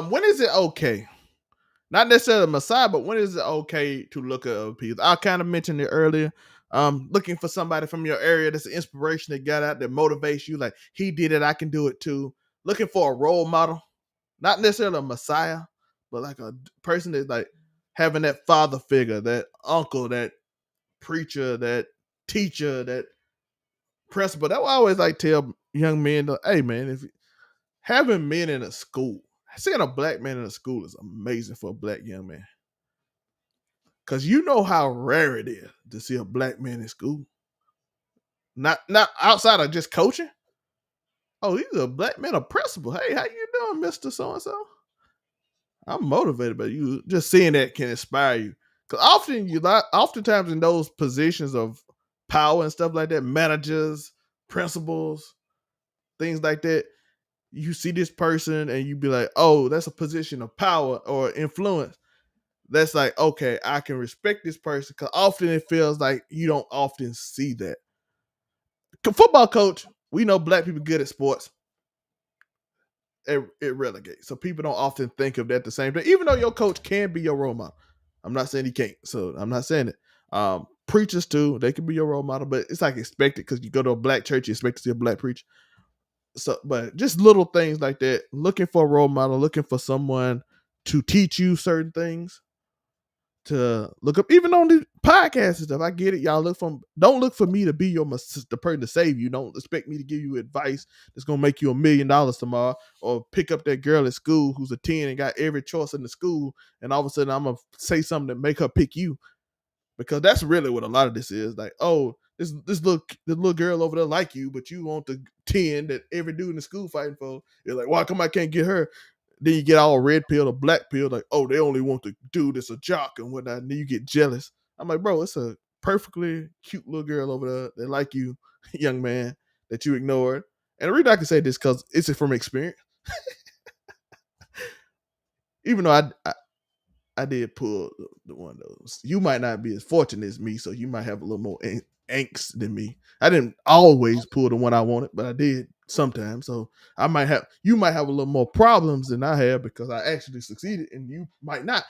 When is it okay? Not necessarily a Messiah, but when is it okay to look at other people? I kind of mentioned it earlier. Looking for somebody from your area that's an inspiration that got out that motivates you. Like, he did it, I can do it too. Looking for a role model, not necessarily a Messiah, but like a person that's like having that father figure, that uncle, that preacher, that teacher, that principal. That I always like tell young men, hey man, if having men in a school, seeing a black man in a school is amazing for a black young man. Cause you know how rare it is to see a black man in school. Not outside of just coaching. Oh, he's a black man, a principal. Hey, how you doing, Mr. So-and-so? I'm motivated by you. Just seeing that can inspire you. Cause oftentimes in those positions of power and stuff like that, managers, principals, things like that, you see this person and you be like, oh, that's a position of power or influence. That's like, okay, I can respect this person, because often it feels like you don't often see that. Football coach, we know black people good at sports. It relegates. So people don't often think of that the same thing, even though your coach can be your role model. I'm not saying he can't. So I'm not saying it. Preachers too, they can be your role model, but it's like expected because you go to a black church, you expect to see a black preacher. So, but just little things like that, looking for a role model, looking for someone to teach you certain things, to look up, even on the podcast and stuff. I get it. Y'all don't look for me to be the person to save you. Don't expect me to give you advice that's going to make you $1 million tomorrow, or pick up that girl at school who's a 10 and got every choice in the school. And all of a sudden I'm going to say something that make her pick you, because that's really what a lot of this is. Like, oh, this little girl over there like you, but you want the 10 that every dude in the school fighting for. You're like, why come I can't get her? Then you get all red pill or black pill, like, oh, they only want the dude that's a jock and whatnot. And then you get jealous. I'm like, bro, it's a perfectly cute little girl over there that like you, young man, that you ignored. And the reason I can say this because it's from experience. Even though I did pull the one of those. You might not be as fortunate as me, so you might have a little more angst than me. I didn't always pull the one I wanted, but I did sometimes. So you might have a little more problems than I have because I actually succeeded, and you might not.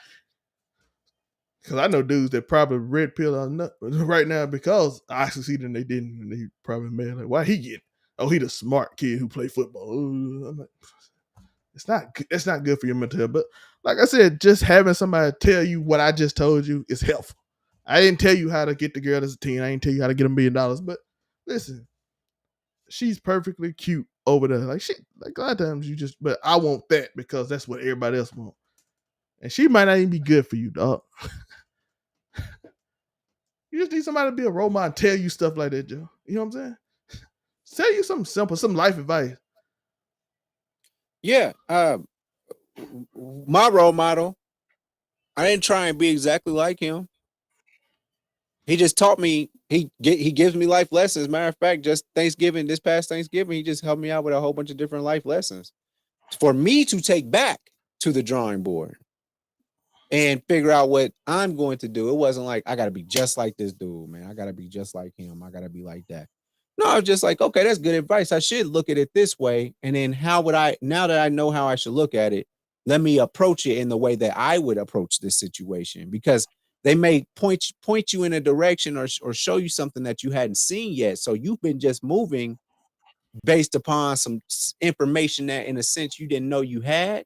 Because I know dudes that probably red pill on right now because I succeeded and they didn't, and they probably mad like, why he get? Oh, he the smart kid who play football. I'm like, it's not good for your mental health. But like I said, just having somebody tell you what I just told you is helpful. I didn't tell you how to get the girl as a teen. I didn't tell you how to get $1 million. But listen, she's perfectly cute over there. Like a lot of times but I want that because that's what everybody else wants. And she might not even be good for you, dog. You just need somebody to be a role model and tell you stuff like that, Joe. You know what I'm saying? Tell you something simple, some life advice. Yeah. My role model, I didn't try and be exactly like him. He just taught me, he gives me life lessons. Matter of fact, just this past Thanksgiving, he just helped me out with a whole bunch of different life lessons for me to take back to the drawing board and figure out what I'm going to do. It wasn't like, I got to be just like this dude, man. I got to be just like him. I got to be like that. No, I was just like, okay, that's good advice. I should look at it this way. And then now that I know how I should look at it, let me approach it in the way that I would approach this situation, because they may point you in a direction or show you something that you hadn't seen yet. So you've been just moving based upon some information that in a sense you didn't know you had,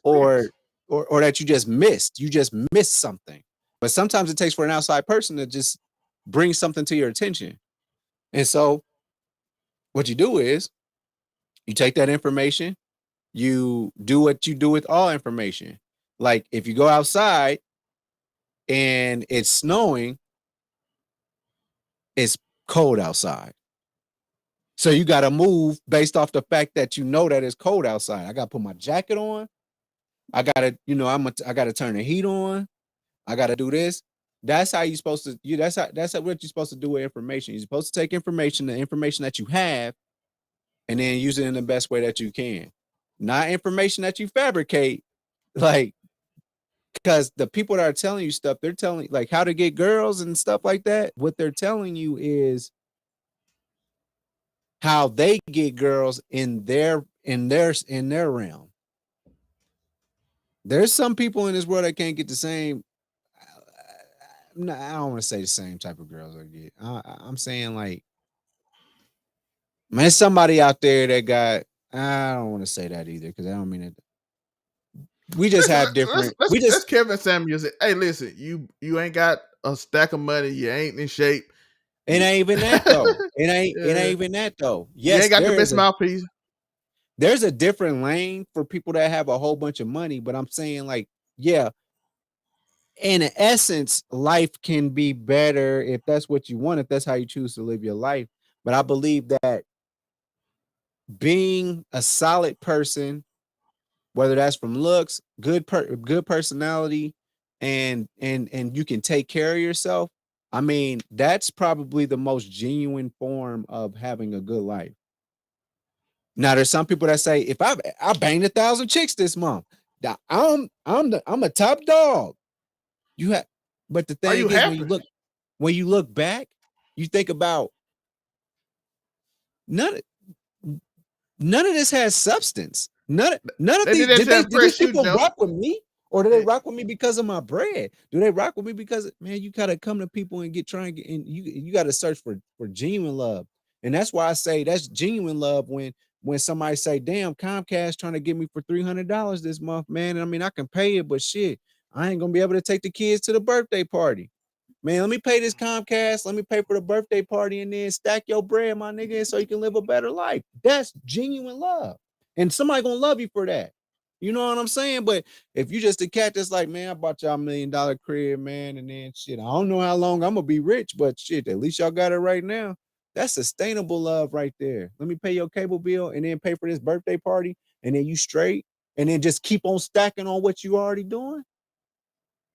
or that you just missed. You just missed something. But sometimes it takes for an outside person to just bring something to your attention. And so what you do is you take that information, you do what you do with all information. Like if you go outside and it's snowing, it's cold outside. So you got to move based off the fact that you know that it's cold outside. I got to put my jacket on. I got to, I got to turn the heat on. I got to do this. That's how you're supposed to. That's what you're supposed to do with information. You're supposed to take information, the information that you have, and then use it in the best way that you can. Not information that you fabricate, like because the people that are telling you stuff, they're telling like how to get girls and stuff like that. What they're telling you is how they get girls in their realm. There's some people in this world that can't get the same. I don't want to say the same type of girls I get. I'm saying like, man, somebody out there that got. I don't want to say that either because I don't mean it. We just have different. Let's Kevin Samuels say, hey, listen, you ain't got a stack of money. You ain't in shape. It ain't even that though. It ain't even that though. Yes, you ain't got the best mouthpiece. There's a different lane for people that have a whole bunch of money, but I'm saying like, yeah, in essence, life can be better if that's what you want, if that's how you choose to live your life. But I believe that being a solid person, whether that's from looks, good personality, and you can take care of yourself. I mean, that's probably the most genuine form of having a good life. Now, there's some people that say, if I banged 1,000 chicks this month, I'm a top dog. You have, but the thing is, when you look back, you think about none of this has substance. None of these did these people rock with me, or do they rock with me because of my bread? Do they rock with me because, man, you gotta come to people and and you gotta search for genuine love. And that's why I say that's genuine love when somebody say, damn, Comcast trying to get me for $300 this month, man. And I mean, I can pay it, but shit, I ain't gonna be able to take the kids to the birthday party. Man, let me pay this Comcast. Let me pay for the birthday party and then stack your bread, my nigga, so you can live a better life. That's genuine love. And somebody gonna love you for that. You know what I'm saying? But if you just a cat that's like, man, I bought y'all $1 million crib, man, and then shit, I don't know how long I'm gonna be rich, but shit, at least y'all got it right now. That's sustainable love right there. Let me pay your cable bill and then pay for this birthday party, and then you straight, and then just keep on stacking on what you already doing.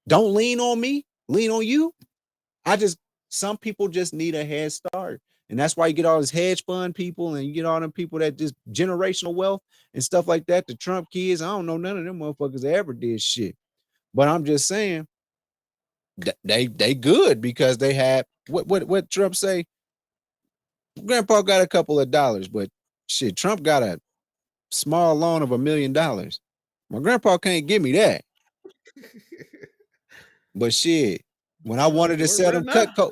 Don't lean on me, lean on you. Some people just need a head start. And that's why you get all these hedge fund people and you get all them people that just generational wealth and stuff like that. The Trump kids, I don't know none of them motherfuckers that ever did shit. But I'm just saying they good because they had what Trump say. Grandpa got a couple of dollars, but shit, Trump got a small loan of $1 million. My grandpa can't give me that. But shit, when I wanted to sell them Cutco,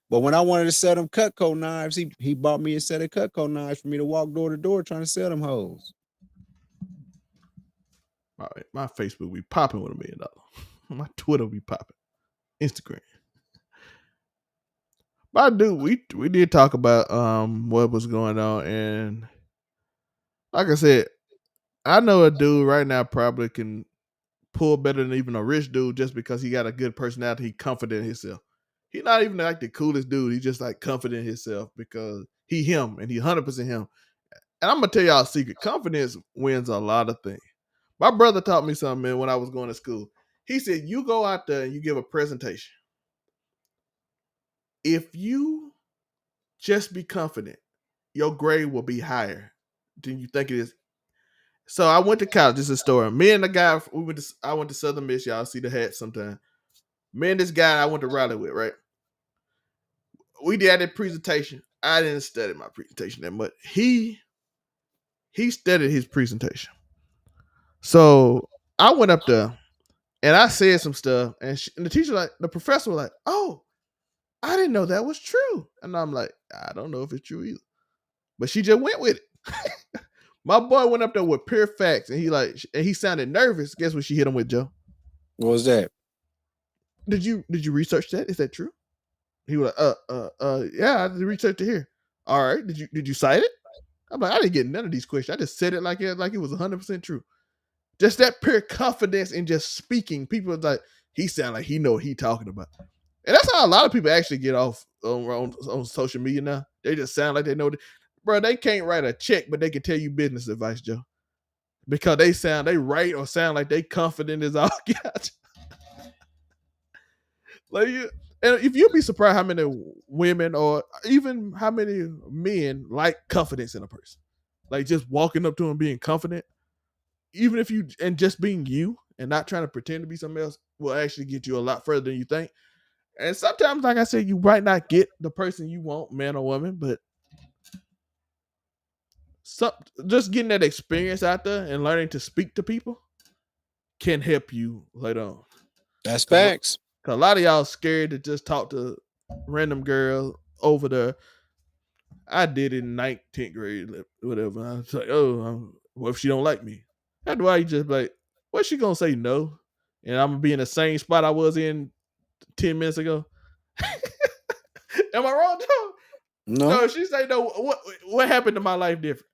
but when I wanted to sell them Cutco knives, he bought me a set of Cutco knives for me to walk door to door trying to sell them hoes. My Facebook be popping with $1 million. My Twitter be popping. Instagram. But dude, we did talk about what was going on, and like I said, I know a dude right now probably can pull better than even a rich dude just because he got a good personality. He confident in himself. He's not even like the coolest dude. He's just like confident in himself because he him and he 100% him. And I'm gonna tell y'all a secret. Confidence wins a lot of things. My brother taught me something, man, when I was going to school. He said, you go out there and you give a presentation. If you just be confident, your grade will be higher than you think it is. So I went to college. This is a story. Me and the guy, I went to Southern Miss. Y'all see the hat sometime. Me and this guy I went to Raleigh with, right? We did that presentation. I didn't study my presentation that much. He studied his presentation. So I went up there and I said some stuff, and the teacher, the professor was like, "Oh, I didn't know that was true." And I'm like, "I don't know if it's true either," but she just went with it. My boy went up there with pure facts, and he sounded nervous. Guess what she hit him with, Joe? What was that? Did you research that? Is that true? He was like, yeah, I did research it here. All right. Did you cite it? I'm like, I didn't get none of these questions. I just said it like it was 100% true. Just that pure confidence in just speaking. People are like, he sound like he know what he talking about. And that's how a lot of people actually get off on social media now. They just sound like they know. Bro, they can't write a check, but they can tell you business advice, Joe. Because they write or sound like they confident as all get. Like you, and if you'd be surprised how many women or even how many men like confidence in a person. Like just walking up to them being confident, even if you and just being you and not trying to pretend to be something else will actually get you a lot further than you think. And sometimes, like I said, you might not get the person you want, man or woman, but just getting that experience out there and learning to speak to people can help you later on. That's facts. Cause a lot of y'all scared to just talk to random girl over there. I did it in 9th, 10th grade, whatever. I was like, oh, what if she don't like me? That's why you just like, what's she gonna say no? And I'm gonna be in the same spot I was in 10 minutes ago. Am I wrong, Joe? No, she say no. What happened to my life different?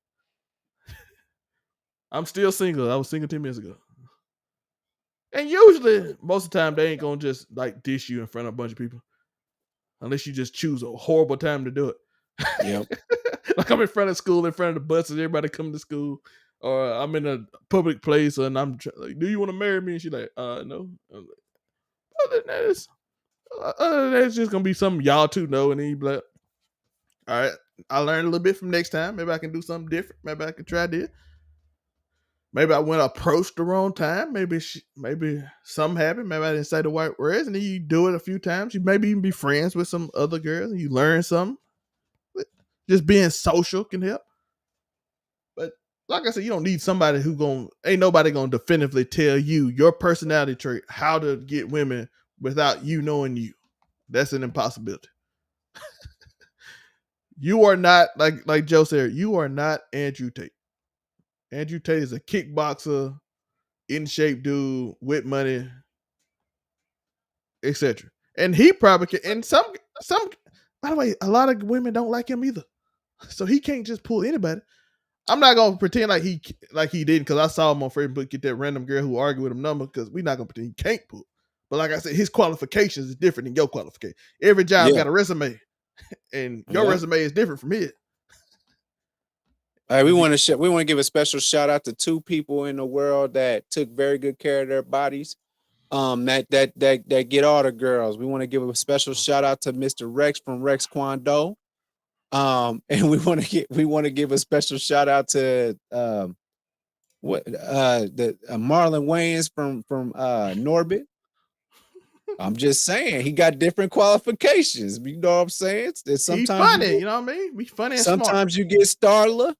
I'm still single. I was single 10 minutes ago. And usually, most of the time, they ain't gonna just like dish you in front of a bunch of people. Unless you just choose a horrible time to do it. Yep. Like I'm in front of school, in front of the buses, everybody coming to school. Or I'm in a public place and I'm like, do you want to marry me? And she's like, no. I'm like, other than that, it's just gonna be something y'all two know. And then you be like, all right, I learned a little bit from next time. Maybe I can do something different. Maybe I can try this. Maybe I went approached the wrong time. Maybe something happened. Maybe I didn't say the right words. And then you do it a few times. You maybe even be friends with some other girls and you learn something. Just being social can help. But like I said, you don't need somebody ain't nobody gonna definitively tell you your personality trait, how to get women without you knowing you. That's an impossibility. You are not, like Joe said, you are not Andrew Tate. Andrew Tate is a kickboxer, in shape dude with money, etc. And he probably can. And some. By the way, a lot of women don't like him either, so he can't just pull anybody. I'm not gonna pretend like he didn't, because I saw him on Facebook get that random girl who argued with him number, because we're not gonna pretend he can't pull. But like I said, his qualifications is different than your qualification. Every job got a resume, and your resume is different from his. All right, we want to give a special shout out to 2 people in the world that took very good care of their bodies. That get all the girls. We want to give a special shout out to Mr. Rex from Rex Kwando. And we want to give a special shout out to the Marlon Wayans from Norbit. I'm just saying, he got different qualifications. You know what I'm saying? Sometimes he's funny, you know what I mean? He's funny and smart. Sometimes you get Starla,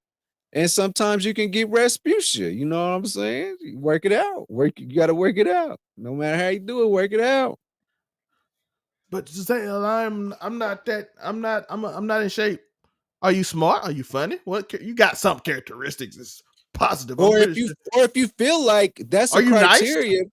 and sometimes you can get Rasputia. You know what I'm saying? Work it out. You got to work it out. No matter how you do it, work it out. But to say I'm not in shape. Are you smart? Are you funny? What you got? Some characteristics that's positive. Or if you feel like that's a criteria. Nice?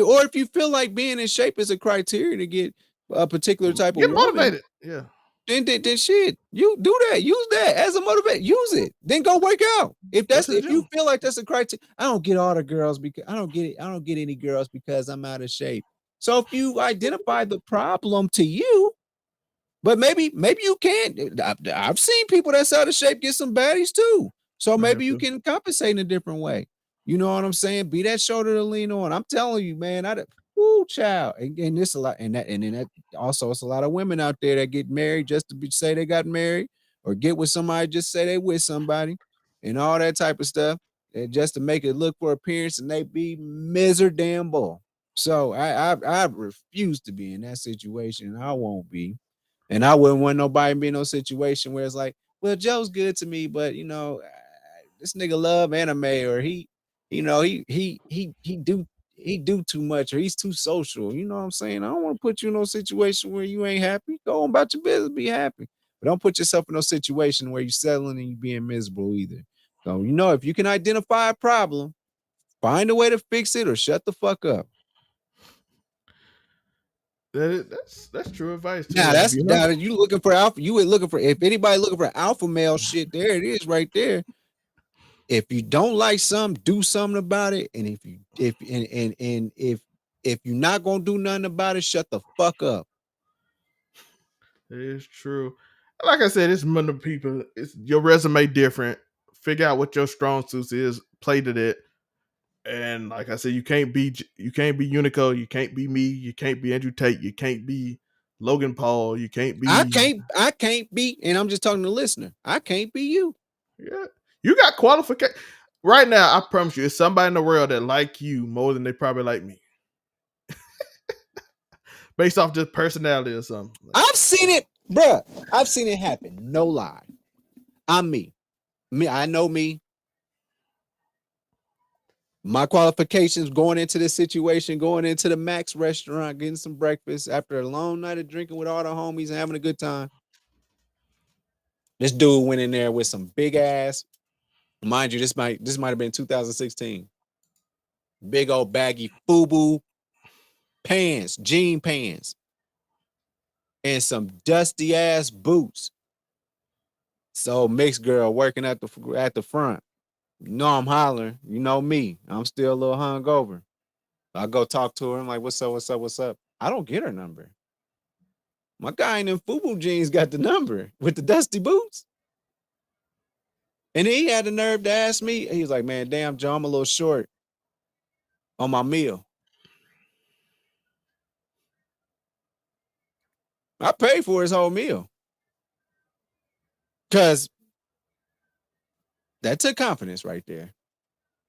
Or if you feel like being in shape is a criteria to get a particular type of woman, motivated. Yeah. Then shit, you do that. Use that as a motivation. Use it. Then go work out. If you feel like that's a criteria, I don't get all the girls because I don't get any girls because I'm out of shape. So if you identify the problem to you, but maybe you can't. I've seen people that's out of shape get some baddies too. So maybe you can compensate in a different way. You know what I'm saying? Be that shoulder to lean on. I'm telling you, man. Child, and this a lot, and then that also it's a lot of women out there that get married just to say they got married, or get with somebody just say they with somebody, and all that type of stuff, and just to make it look for appearance, and they be miserable. So I refuse to be in that situation. I won't be, and I wouldn't want nobody to be in no situation where it's like, well, Joe's good to me, but you know, this nigga love anime, or he do too much, or he's too social. You know what I'm saying? I don't want to put you in no situation where you ain't happy. Go on about your business, be happy. But don't put yourself in no situation where you're settling and you being miserable either. So, if you can identify a problem, find a way to fix it or shut the fuck up. That's true advice too. Now Like that's be now humble. you looking for alpha. You were looking for if anybody looking for alpha male shit. There it is, right there. If you don't like something, do something about it. And if you and if you're not gonna do nothing about it, shut the fuck up. It is true. Like I said, it's many people. It's your resume different. Figure out what your strong suits is. Play to that. And like I said, you can't be Unico. You can't be me. You can't be Andrew Tate. You can't be Logan Paul. You can't be. I can't be, and I'm just talking to the listener. I can't be you. Yeah, you got qualification. Right now, I promise you, it's somebody in the world that like you more than they probably like me, based off just personality or something. I've seen it, bruh. I've seen it happen. No lie. I'm me. I know me. My qualifications going into this situation, going into the Max restaurant, getting some breakfast after a long night of drinking with all the homies and having a good time. This dude went in there with some big ass, mind you, this might have been 2016. Big old baggy FUBU pants, jean pants, and some dusty ass boots. So mixed girl working at the front. You know I'm hollering. You know me. I'm still a little hungover. I go talk to her. I'm like, what's up, what's up, what's up? I don't get her number. My guy in them FUBU jeans got the number with the dusty boots. And then he had the nerve to ask me. He was like, man, damn, Joe, I'm a little short on my meal. I paid for his whole meal. Because that took confidence right there.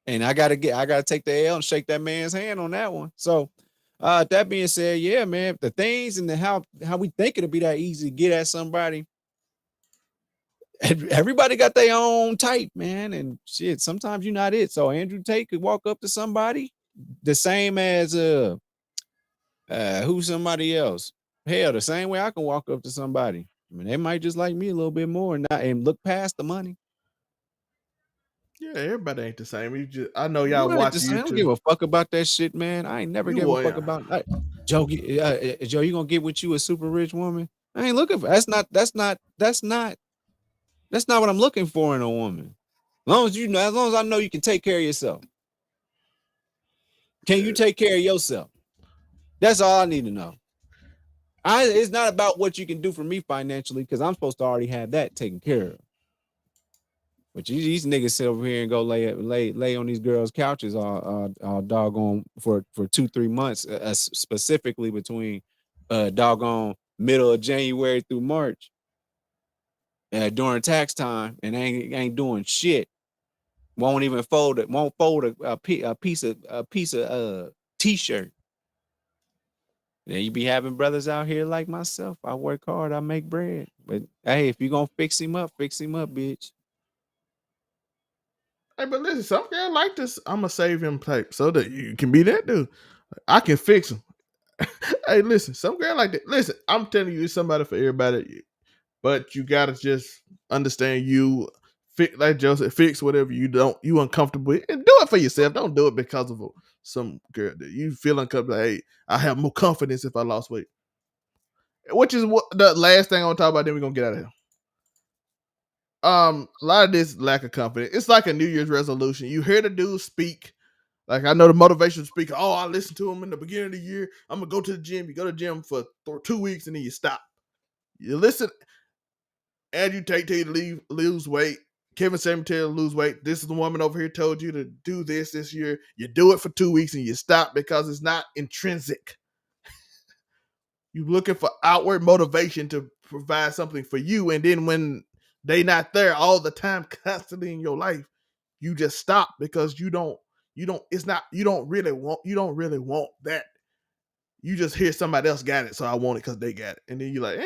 And I gotta take the L and shake that man's hand on that one. So that being said, yeah, man, the things and how we think it'll be that easy to get at somebody. Everybody got their own type, man. And shit, sometimes you're not it. So Andrew Tate could walk up to somebody the same as who's somebody else. Hell, the same way I can walk up to somebody. I mean, they might just like me a little bit more and look past the money. Yeah, everybody ain't the same. I know y'all You ain't the watch same. I don't YouTube. give a fuck about that shit, man. I ain't never You give a want fuck about Joe. Joe, you gonna get with you a super rich woman? I ain't looking for. That's not what I'm looking for in a woman. As long as I know you can take care of yourself. Can you take care of yourself? That's all I need to know. It's not about what you can do for me financially because I'm supposed to already have that taken care of. But these niggas sit over here and go lay on these girls' couches all doggone for 2-3 months, specifically between doggone middle of January through March, during tax time, and ain't doing shit. Won't fold a piece of t-shirt. Then you be having brothers out here like myself. I work hard, I make bread. But hey, if you gonna fix him up, bitch. Hey, but listen, some girl like this. I'ma save him type so that you can be that dude. I can fix him. Hey, listen, some girl like that. Listen, I'm telling you, it's somebody for everybody. But you gotta just understand you fix, like Joseph, fix whatever you uncomfortable with, and do it for yourself. Don't do it because of some girl that you feel uncomfortable. Hey, I have more confidence if I lost weight. Which is what the last thing I want to talk about. Then we're gonna get out of here. A lot of this lack of confidence. It's like a New Year's resolution. You hear the dude speak. Like I know the motivational speaker. Oh, I listened to him in the beginning of the year. I'm gonna go to the gym. You go to the gym for 2 weeks and then you stop. You listen. Andrew Tate tell you to lose weight. Kevin Samuel tell you to lose weight. This is the woman over here told you to do this year. You do it for 2 weeks and you stop because it's not intrinsic. You're looking for outward motivation to provide something for you, and then when they not there all the time, constantly in your life, you just stop because you don't really want that. You just hear somebody else got it, so I want it because they got it, and then you're like,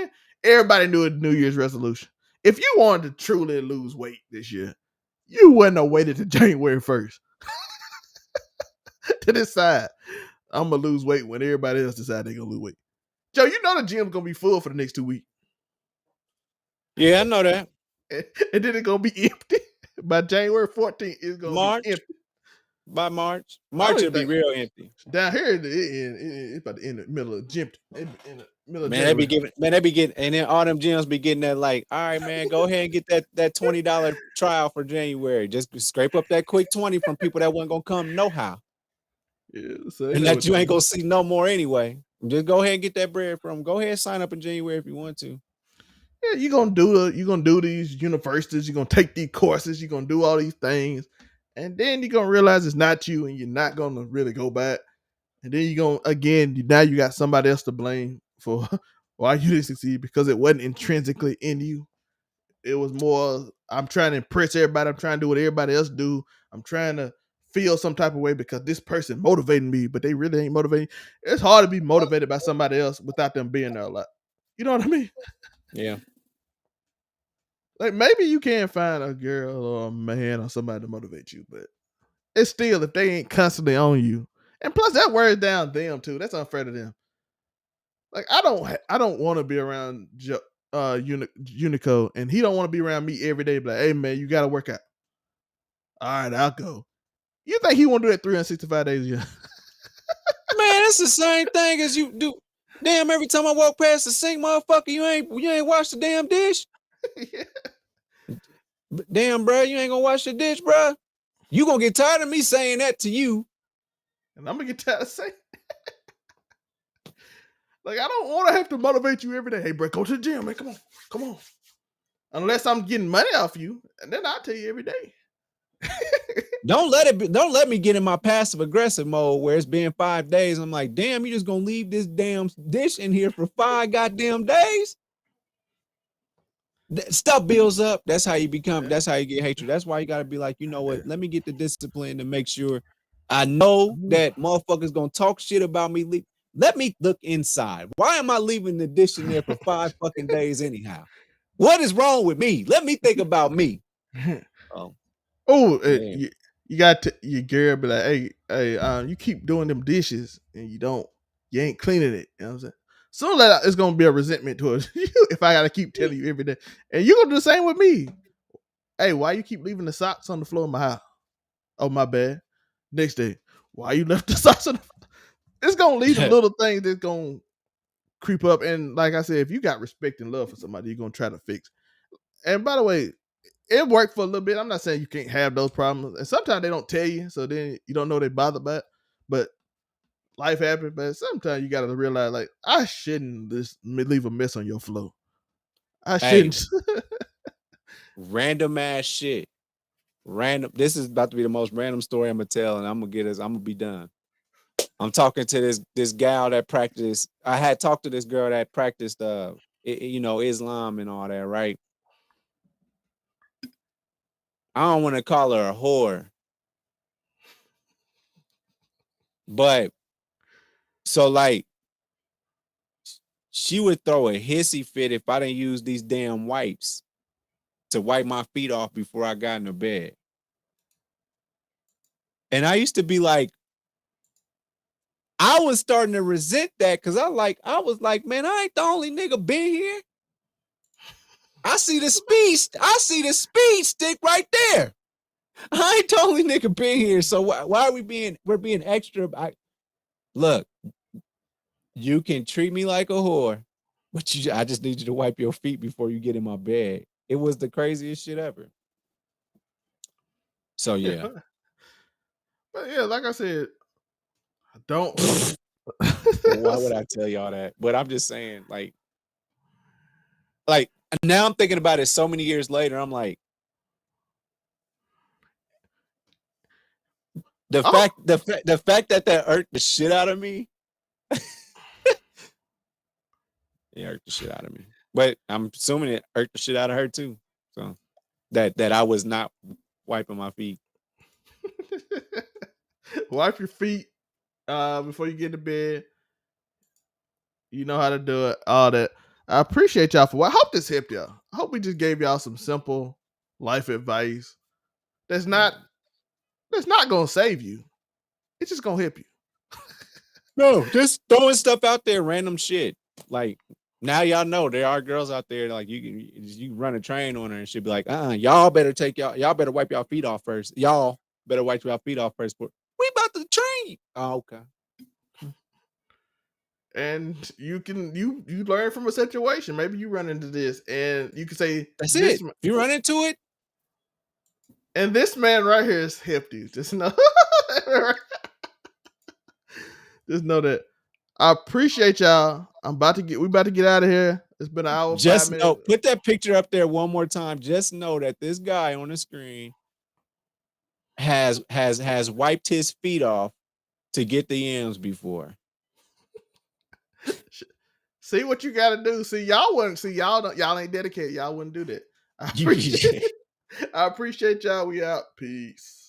everybody knew a New Year's resolution. If you wanted to truly lose weight this year, you wouldn't have waited to January 1st to decide I'm gonna lose weight when everybody else decide they're gonna lose weight. Joe, you know the gym's gonna be full for the next 2 weeks. Yeah, I know that. And then it's gonna be empty. By January 14th, it's gonna be March. empty. by March. I don't March even will be think real empty. down here it's about to end the middle of in the middle of Man, they be January. giving, man, they be getting, and then all them gyms be getting that like, all right, man, go ahead and get that $20 trial for January. Just scrape up that quick 20 from people that wasn't gonna come no how, Yeah, so they and know that what you to ain't do. gonna see no more anyway. Just go ahead and get that bread from them. Go ahead and sign up in January if you want to. Yeah, you're gonna do these universities, you're gonna take these courses, you're gonna do all these things, and then you're gonna realize it's not you and you're not gonna really go back. And then you're gonna again, now you got somebody else to blame for why you didn't succeed because it wasn't intrinsically in you. It was more I'm trying to impress everybody, I'm trying to do what everybody else do. I'm trying to feel some type of way because this person motivating me, but they really ain't motivating. It's hard to be motivated by somebody else without them being there a lot. You know what I mean? Yeah. Like maybe you can find a girl or a man or somebody to motivate you, but it's still if they ain't constantly on you. And plus that wears down them too. That's unfair to them. Like I don't want to be around Unico and he don't want to be around me every day. But like, hey man, you gotta work out. All right, I'll go. You think he want to do that 365 days a year? Man, it's the same thing as you do. Damn, every time I walk past the sink, motherfucker, you ain't washed the damn dish. Yeah. Damn, bro, you ain't gonna wash the dish, bro. You gonna get tired of me saying that to you. And I'm gonna get tired of saying like I don't want to have to motivate you every day. Hey, bro, go to the gym, man. Come on. Unless I'm getting money off you, and then I'll tell you every day. Don't let me get in my passive aggressive mode where it's been 5 days. I'm like, damn, you just gonna leave this damn dish in here for 5 goddamn days? Stuff builds up. That's how you become. That's how you get hatred. That's why you gotta be like, you know what? Let me get the discipline to make sure I know that motherfuckers gonna talk shit about me. Let me look inside. Why am I leaving the dish in there for 5 fucking days anyhow? What is wrong with me? Let me think about me. Oh, Man. you got to your girl be like, hey, you keep doing them dishes and you ain't cleaning it. You know what I'm saying? Soon as it's gonna be a resentment towards you if I gotta keep telling you every day. And you gonna do the same with me. Hey, why you keep leaving the socks on the floor of my house? Oh, my bad. Next day, why you left the socks on the floor? It's gonna lead to little things that's gonna creep up. And like I said, if you got respect and love for somebody, you're gonna try to fix. And by the way, it worked for a little bit. I'm not saying you can't have those problems. And sometimes they don't tell you, so then you don't know they bothered by it. But life happens. But sometimes you gotta realize, like, I shouldn't just leave a mess on your floor. I shouldn't. Hey, random ass shit. Random. This is about to be the most random story I'm gonna tell, and I'm gonna be done. I'm talking to this gal that practiced. I had talked to this girl that practiced Islam and all that, right? I don't want to call her a whore, but so like she would throw a hissy fit if I didn't use these damn wipes to wipe my feet off before I got in the bed. And I used to be like, I was starting to resent that because I was like, man, I ain't the only nigga been here. I see the speed stick right there. I ain't the only nigga been here. So why are we're being extra? Look, you can treat me like a whore, but I just need you to wipe your feet before you get in my bed. It was the craziest shit ever. So yeah. But yeah, like I said, don't. Why would I tell y'all that? But I'm just saying, like now I'm thinking about it so many years later. I'm like, the fact that irked the shit out of me. It irked the shit out of me. But I'm assuming it irked the shit out of her too. So that I was not wiping my feet. Wipe your feet before you get to bed. You know how to do it. All that. I appreciate y'all for. I hope this helped y'all. I hope we just gave y'all some simple life advice. That's not gonna save you. It's just gonna help you. No, just throwing stuff out there, random shit. Like now y'all know there are girls out there like you run a train on her and she'll be like, y'all better wipe y'all feet off first. Y'all Better wipe your feet off first. We about to train you. Oh, okay. And you learn from a situation. Maybe you run into this, and you can say, That's it. If you run into it, and this man right here is hefty. Just know, just know that. I appreciate y'all. We about to get out of here. It's been an hour, 5 minutes. know, put that picture up there one more time. Just know that this guy on the screen has wiped his feet off to get the yams before. See what you got to do. See, y'all ain't dedicated. Y'all wouldn't do that. I appreciate y'all. We out. Peace.